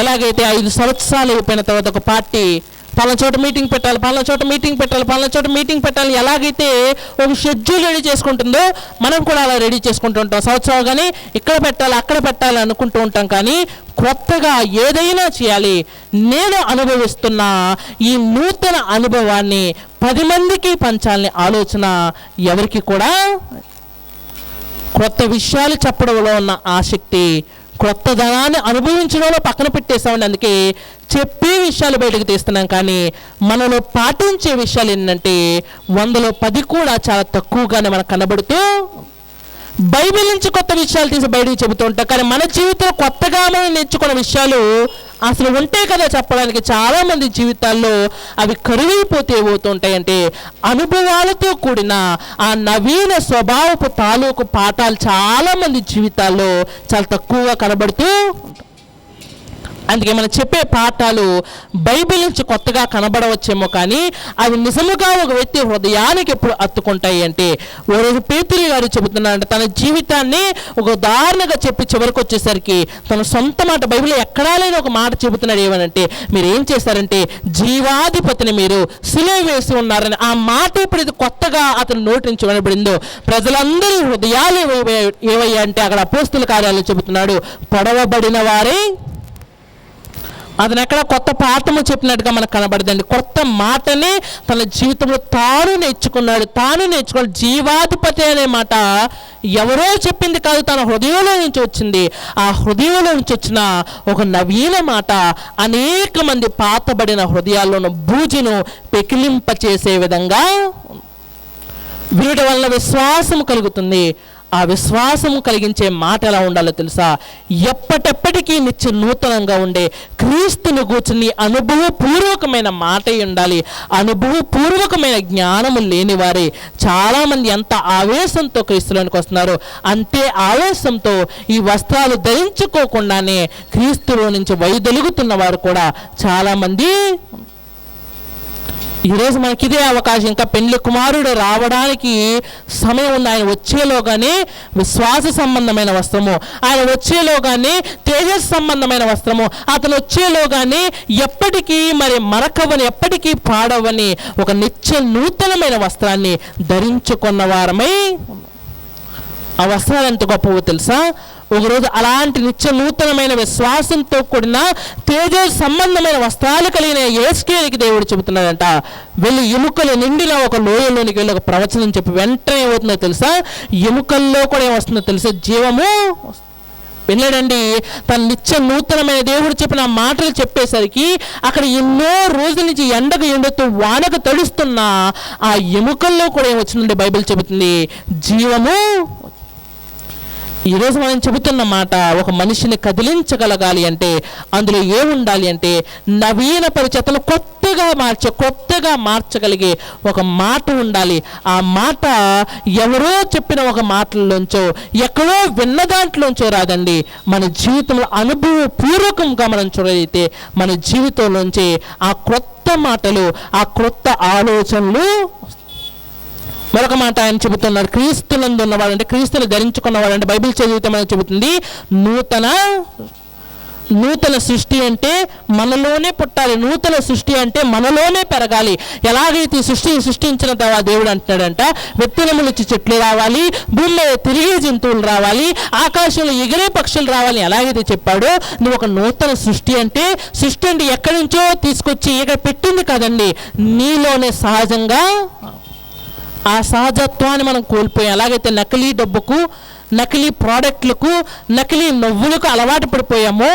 ఎలాగైతే 5 సంవత్సరాలు అయిపోయిన తర్వాత ఒక పార్టీ పలానా చోట మీటింగ్ పెట్టాలి, పలానా చోట మీటింగ్ పెట్టాలి, పలానా చోట మీటింగ్ పెట్టాలి, ఎలాగైతే ఒక షెడ్యూల్ రెడీ చేసుకుంటుందో మనం కూడా అలా రెడీ చేసుకుంటూ ఉంటాం. సంవత్సరాలు కానీ ఇక్కడ పెట్టాలి అక్కడ పెట్టాలి అనుకుంటూ ఉంటాం కానీ కొత్తగా ఏదైనా చేయాలి. నేను అనుభవిస్తున్న ఈ నూతన అనుభవాన్ని 10 మందికి పంచాలని ఆలోచన ఎవరికి కూడా. కొత్త విషయాలు చెప్పడంలో ఉన్న ఆసక్తి, కొత్త ధనాన్ని అనుభవించడంలో పక్కన పెట్టేసామండి. అందుకే చెప్పే విషయాలు బయటకు తీస్తున్నాం కానీ మనలో పాటించే విషయాలు ఏంటంటే 100లో 10 కూడా చాలా తక్కువగానే మనకు కనబడుతూ బైబిల్ నుంచి కొత్త విషయాలు తీసి బయటకు చెబుతూ ఉంటాం. కానీ మన జీవితంలో కొత్తగా మనం నేర్చుకున్న విషయాలు అసలు ఉంటే కదా చెప్పడానికి. చాలామంది జీవితాల్లో అవి కరువైపోతే ఏమవుతుంటాయంటే అనుభవాలతో కూడిన ఆ నవీన స్వభావపు తాలూకు పాఠాలు చాలామంది జీవితాల్లో చాలా తక్కువగా కనబడుతూ. అందుకే మనం చెప్పే పాఠాలు బైబిల్ నుంచి కొత్తగా కనబడవచ్చేమో, కానీ అవి నిజముగా ఒక వ్యక్తి హృదయానికి ఎప్పుడు అత్తుకుంటాయి అంటే, ఓ రోజు పేతురు గారు చెబుతున్నారంటే తన జీవితాన్ని ఒక ఉదాహరణగా చెప్పి చివరికి వచ్చేసరికి తన సొంత మాట బైబిల్ ఎక్కడా లేని ఒక మాట చెబుతున్నాడు. ఏమనంటే, మీరు ఏం చేశారంటే జీవాధిపతిని మీరు సిలువ వేసి ఉన్నారని ఆ మాట ఎప్పుడైతే కొత్తగా అతని నోటి నుంచి వినబడిందో, ప్రజలందరూ హృదయాలు ఏవయ్యా అంటే అక్కడ అపోస్తుల కార్యాలు చెబుతున్నాడు, పొడవబడిన వారే. అతను ఎక్కడ కొత్త పాఠము చెప్పినట్టుగా మనకు కనబడదండి. కొత్త మాటని తన జీవితంలో తాను నేర్చుకున్నాడు. జీవాధిపతి అనే మాట ఎవరో చెప్పింది కాదు, తన హృదయంలో నుంచి వచ్చింది. ఆ హృదయంలో నుంచి వచ్చిన ఒక నవీన మాట అనేక మంది పాతబడిన హృదయాల్లోని బూజును పెకిలింపచేసే విధంగా వీటి వలన విశ్వాసం కలుగుతుంది. ఆ విశ్వాసము కలిగించే మాట ఎలా ఉండాలో తెలుసా? ఎప్పటెప్పటికీ నిత్య నూతనంగా ఉండే క్రీస్తుని కూర్చుని అనుభవపూర్వకమైన మాట ఉండాలి. అనుభవపూర్వకమైన జ్ఞానము లేని వారే చాలామంది ఎంత ఆవేశంతో క్రీస్తులోనికి వస్తున్నారు, అంతే ఆవేశంతో ఈ వస్త్రాలు ధరించుకోకుండానే క్రీస్తులో నుంచి వైదొలుగుతున్న వారు కూడా చాలామంది. ఈరోజు మనకి ఇదే అవకాశం. ఇంకా పెళ్లి కుమారుడు రావడానికి సమయం ఉంది. ఆయన వచ్చేలోగానే విశ్వాస సంబంధమైన వస్త్రము, ఆయన వచ్చేలోగానే తేజస్ సంబంధమైన వస్త్రము, అతను వచ్చేలోగానే ఎప్పటికీ మరి మరకవని ఎప్పటికీ పాడవని ఒక నిత్య నూతనమైన వస్త్రాన్ని ధరించుకున్న వారమై. ఆ వస్త్రాలు ఎంత గొప్పవో తెలుసా? ఒకరోజు అలాంటి నిత్య నూతనమైన విశ్వాసంతో కూడిన తేజ సంబంధమైన వస్త్రాలు కలిగిన యేస్కేలుకి దేవుడు చెబుతున్నాడంట, వెళ్ళి ఎముకలు నిండిన ఒక లోయలోనికి వెళ్ళి ఒక ప్రవచనం చెప్పి వెంటనే ఏమవుతుందో తెలుసా? ఎముకల్లో కూడా ఏమొస్తుందో తెలుసా? జీవము వెళ్ళాడండి. తన నిత్య నూతనమైన దేవుడు చెప్పిన మాటలు చెప్పేసరికి అక్కడ ఎన్నో రోజుల నుంచి ఎండకు ఎండుతూ వానకు తడుస్తున్న ఆ ఎముకల్లో కూడా ఏమొచ్చిందండి? బైబిల్ చెబుతుంది జీవము. ఈరోజు మనం చెబుతున్న మాట ఒక మనిషిని కదిలించగలగాలి అంటే అందులో ఏముండాలి అంటే నవీన పరిచతలు కొత్తగా మార్చగలిగే ఒక మాట ఉండాలి. ఆ మాట ఎవరో చెప్పిన ఒక మాటల్లోంచో ఎక్కడో విన్న దాంట్లోంచో రాదండి. మన జీవితంలో అనుభవపూర్వకంగా మనం చూడగలిగితే మన జీవితంలోంచి ఆ క్రొత్త మాటలు, ఆ క్రొత్త ఆలోచనలు. మరొక మాట ఆయన చెబుతున్నారు, క్రీస్తునందు ఉన్నవాడు అంటే క్రీస్తుని ధరించుకున్నవాడు అంటే బైబిల్ చదివితే మనకు చెబుతుంది నూతన సృష్టి అంటే మనలోనే పుట్టాలి, నూతన సృష్టి అంటే మనలోనే పెరగాలి. ఎలాగైతే సృష్టించిన తర్వాత దేవుడు అంటున్నాడంట, విత్తనములు ఇచ్చి చెట్లు రావాలి, భూమిలో తిరిగే జంతువులు రావాలి, ఆకాశంలో ఎగిరే పక్షులు రావాలి. ఎలాగైతే చెప్పాడో నువ్వు ఒక నూతన సృష్టి అంటే ఎక్కడి నుంచో తీసుకొచ్చి ఇక్కడ పెట్టింది కాదండి, నీలోనే సహజంగా ఆ సహజత్వాన్ని మనం కోల్పోయాం. ఎలాగైతే నకిలీ డబ్బుకు, నకిలీ ప్రోడక్ట్లకు, నకిలీ నవ్వులకు అలవాటు పడిపోయామో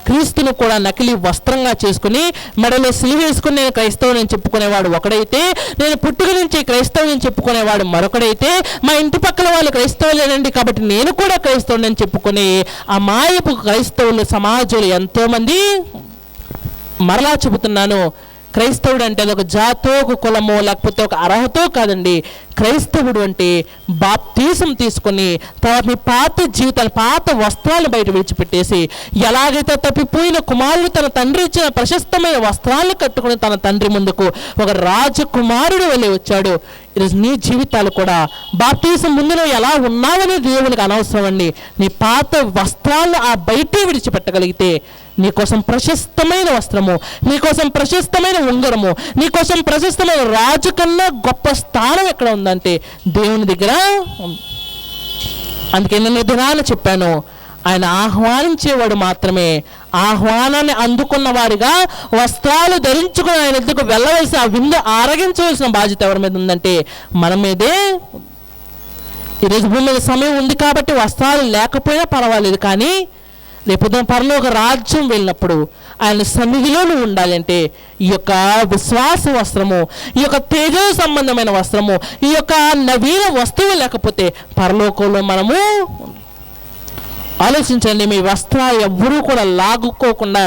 క్రీస్తును కూడా నకిలీ వస్త్రంగా చేసుకుని మెడలో సిలువ వేసుకుని నేను క్రైస్తవుని చెప్పుకునేవాడు ఒకడైతే, నేను పుట్టుక నుంచి క్రైస్తవుని చెప్పుకునేవాడు మరొకడైతే, మా ఇంటి పక్కన వాళ్ళు క్రైస్తవులేనండి కాబట్టి నేను కూడా క్రైస్తవుని చెప్పుకునే ఆ మాయపు క్రైస్తవులు సమాజంలో ఎంతోమంది. మరలా చెబుతున్నాను, క్రైస్తవుడు అంటే అది ఒక జాతో, ఒక కులమో, లేకపోతే ఒక అర్హతో కాదండి. క్రైస్తవుడు అంటే బాప్తీసం తీసుకొని తర్వాత మీ పాత జీవితాలు, పాత వస్త్రాలను బయట విడిచిపెట్టేసి, ఎలాగైతే తప్పిపోయిన కుమారుడు తన తండ్రి ఇచ్చిన ప్రశస్తమైన వస్త్రాలను కట్టుకుని తన తండ్రి ముందుకు ఒక రాజకుమారుడు వెళ్ళి వచ్చాడు. ఈరోజు నీ జీవితాలు కూడా బాప్తీసం ముందులో ఎలా ఉన్నావని దేవునికి అనవసరం అండి. నీ పాత వస్త్రాలను ఆ బయటే విడిచిపెట్టగలిగితే నీకోసం ప్రశస్తమైన వస్త్రము, నీకోసం ప్రశస్తమైన ఉంగరము, నీకోసం ప్రశస్తమైన రాజు కన్నా గొప్ప స్థానం ఎక్కడ ఉందంటే దేవుని దగ్గర. అందుకే నేను దినాన్ని చెప్పాను, ఆయన ఆహ్వానించేవాడు మాత్రమే. ఆహ్వానాన్ని అందుకున్న వారిగా వస్త్రాలు ధరించుకుని ఆయన ఎద్దుకు వెళ్ళవలసి ఆ విందు ఆరగించవలసిన బాధ్యత ఎవరి మీద ఉందంటే మన మీదే. ఈరోజు భూమి మీద సమయం ఉంది కాబట్టి వస్త్రాలు లేకపోయినా పర్వాలేదు, కానీ రేపు పరలోక రాజ్యం వెళ్ళినప్పుడు ఆయన సన్నిధిలో నువ్వు ఉండాలంటే ఈ యొక్క విశ్వాస వస్త్రము, ఈ యొక్క తేజ సంబంధమైన వస్త్రము, ఈ యొక్క నవీన వస్తువు లేకపోతే పరలోకంలో మనము ఆలోచించండి, మీ వస్త్రాలు ఎవరూ కూడా లాగుకోకుండా,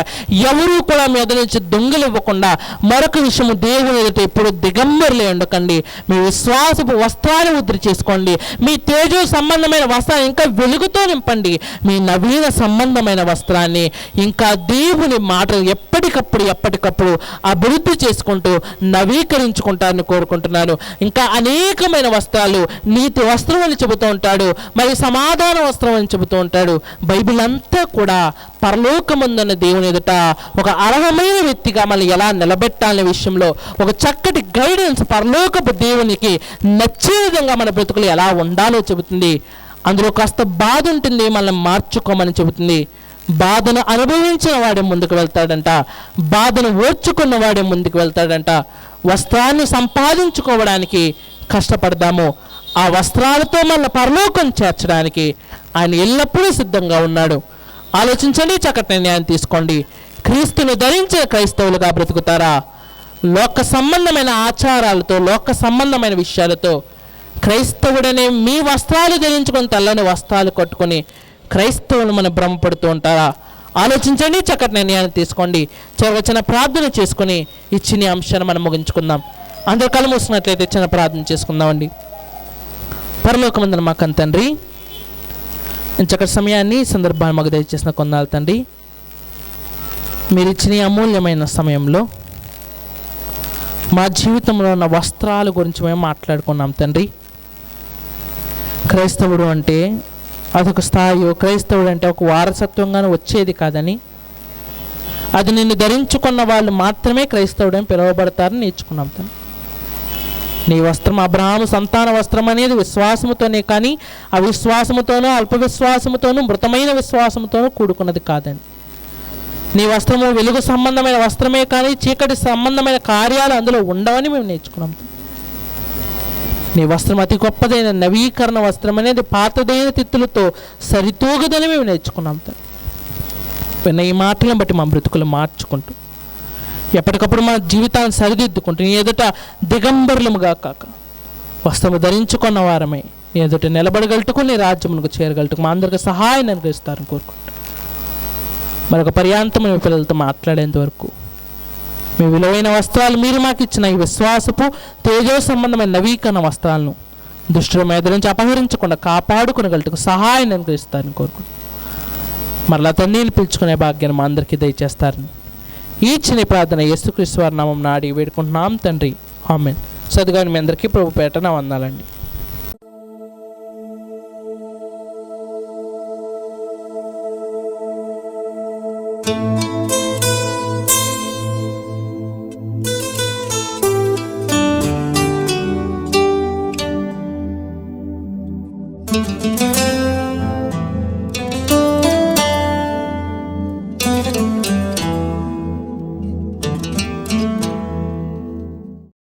ఎవరూ కూడా మీ ఎదురు నుంచి దొంగలు ఇవ్వకుండా. మరొక విషయము, దేవుని ఎదుట ఎప్పుడు దిగంబరులే ఉండకండి. మీ విశ్వాసపు వస్త్రాన్ని వృద్ధి చేసుకోండి. మీ తేజో సంబంధమైన వస్త్రాన్ని ఇంకా వెలుగుతో నింపండి. మీ నవీన సంబంధమైన వస్త్రాన్ని ఇంకా దేవుని మాటలు ఎప్పటికప్పుడు అభివృద్ధి చేసుకుంటూ నవీకరించుకుంటారని కోరుకుంటున్నాను. ఇంకా అనేకమైన వస్త్రాలు, నీతి వస్త్రం అని చెబుతూ ఉంటాడు, మరి సమాధాన వస్త్రం అని చెబుతూ ఉంటాడు. బైబిల్ అంతా కూడా పరలోకమందున్న దేవుని ఎదుట ఒక అర్హమైన వ్యక్తిగా మనం ఎలా నిలబెట్టాలనే విషయంలో ఒక చక్కటి గైడెన్స్, పరలోకపు దేవునికి నచ్చే విధంగా మన బ్రతుకులు ఎలా ఉండాలో చెబుతుంది. అందులో కాస్త బాధ ఉంటుంది, మనల్ని మార్చుకోమని చెబుతుంది. బాధను అనుభవించిన వాడే ముందుకు వెళ్తాడంట, బాధను ఓర్చుకున్న వాడే ముందుకు వెళ్తాడంట. వస్త్రాన్ని సంపాదించుకోవడానికి కష్టపడదాము, ఆ వస్త్రాలతో మన పరలోకం చేర్చడానికి ఆయన ఎల్లప్పుడూ సిద్ధంగా ఉన్నాడు. ఆలోచించండి, చక్కటి నిర్ణయాన్ని తీసుకోండి. క్రీస్తును ధరించిన క్రైస్తవులుగా బ్రతుకుతారా? లోక సంబంధమైన ఆచారాలతో, లోక సంబంధమైన విషయాలతో క్రైస్తవుడనే మీ వస్త్రాలు ధరించుకొని తెల్లని వస్త్రాలు కట్టుకొని క్రైస్తవులు మనం భ్రమపడుతూ ఉంటారా? ఆలోచించండి, చక్కటి నిర్ణయాన్ని తీసుకోండి. చిన్న ప్రార్థన చేసుకొని ఇచ్చిన అంశాన్ని మనం ముగించుకుందాం. అందరు కళ్ళు మూసినట్లయితే చిన్న ప్రార్థన చేసుకుందామండి. పరలోకమందున మా కన్న తండ్రి, చక్కటి సమయాన్ని, ఈ సందర్భాన్ని మాకు దయచేసిన కొందాలి తండ్రి. మీరు ఇచ్చిన అమూల్యమైన సమయంలో మా జీవితంలో ఉన్న వస్త్రాల గురించి మేము మాట్లాడుకున్నాం తండ్రి. క్రైస్తవుడు అంటే అదొక స్థాయి, క్రైస్తవుడు అంటే ఒక వారసత్వంగానే వచ్చేది కాదని, అది నిన్ను ధరించుకున్న వాళ్ళు మాత్రమే క్రైస్తవుడు అని పిలువబడతారని నేర్చుకున్నాం తండ్రి. నీ వస్త్రం అబ్రహాము సంతాన వస్త్రం అనేది విశ్వాసముతోనే కానీ అవిశ్వాసముతోనూ, అల్ప విశ్వాసముతోనూ, మృతమైన విశ్వాసముతోనూ కూడుకున్నది కాదండి. నీ వస్త్రము వెలుగు సంబంధమైన వస్త్రమే కానీ చీకటి సంబంధమైన కార్యాలు అందులో ఉండవని మేము నేర్చుకున్నాం. నీ వస్త్రం అతి గొప్పదైన నవీకరణ వస్త్రం అనేది పాతదైన తిత్తులతో సరితూగదని మేము నేర్చుకున్నాం. విన్న ఈ మాటలను బట్టి మా బ్రతుకులు మార్చుకుంటూ ఎప్పటికప్పుడు మా జీవితాన్ని సరిదిద్దుకుంటూ నీ ఎదుట దిగంబరులముగా కాక వస్త్రము ధరించుకున్న వారమై నీ ఎదుట నిలబడగలుగుటకు, నీ రాజ్యమునకు చేరగలుగుటకు మా అందరికి సహాయం అనుగ్రహిస్తారని కోరుకుంటూ మరొక పర్యాంతం మీ పిల్లలతో మాట్లాడేంత వరకు మీ విలువైన వస్త్రాలు మీరు మాకు ఇచ్చిన ఈ విశ్వాసపు తేజో సంబంధమైన నవీకరణ వస్త్రాలను దుష్టుల మీద నుంచి అపహరించకుండా కాపాడుకునగలుగుటకు సహాయం అనుగ్రహిస్తారని కోరుకుంటూ మరలా తండ్రిని పిలుచుకునే భాగ్యాన్ని మా అందరికీ దయచేస్తారని ఈ చిన్న ప్రార్థన యేసుక్రీస్తు వారి నామమున అడిగి వేడుకుంటున్నాం తండ్రి, ఆమేన్. చదువుగాని మీ అందరికీ ప్రభు పేట నా వందనాలండి.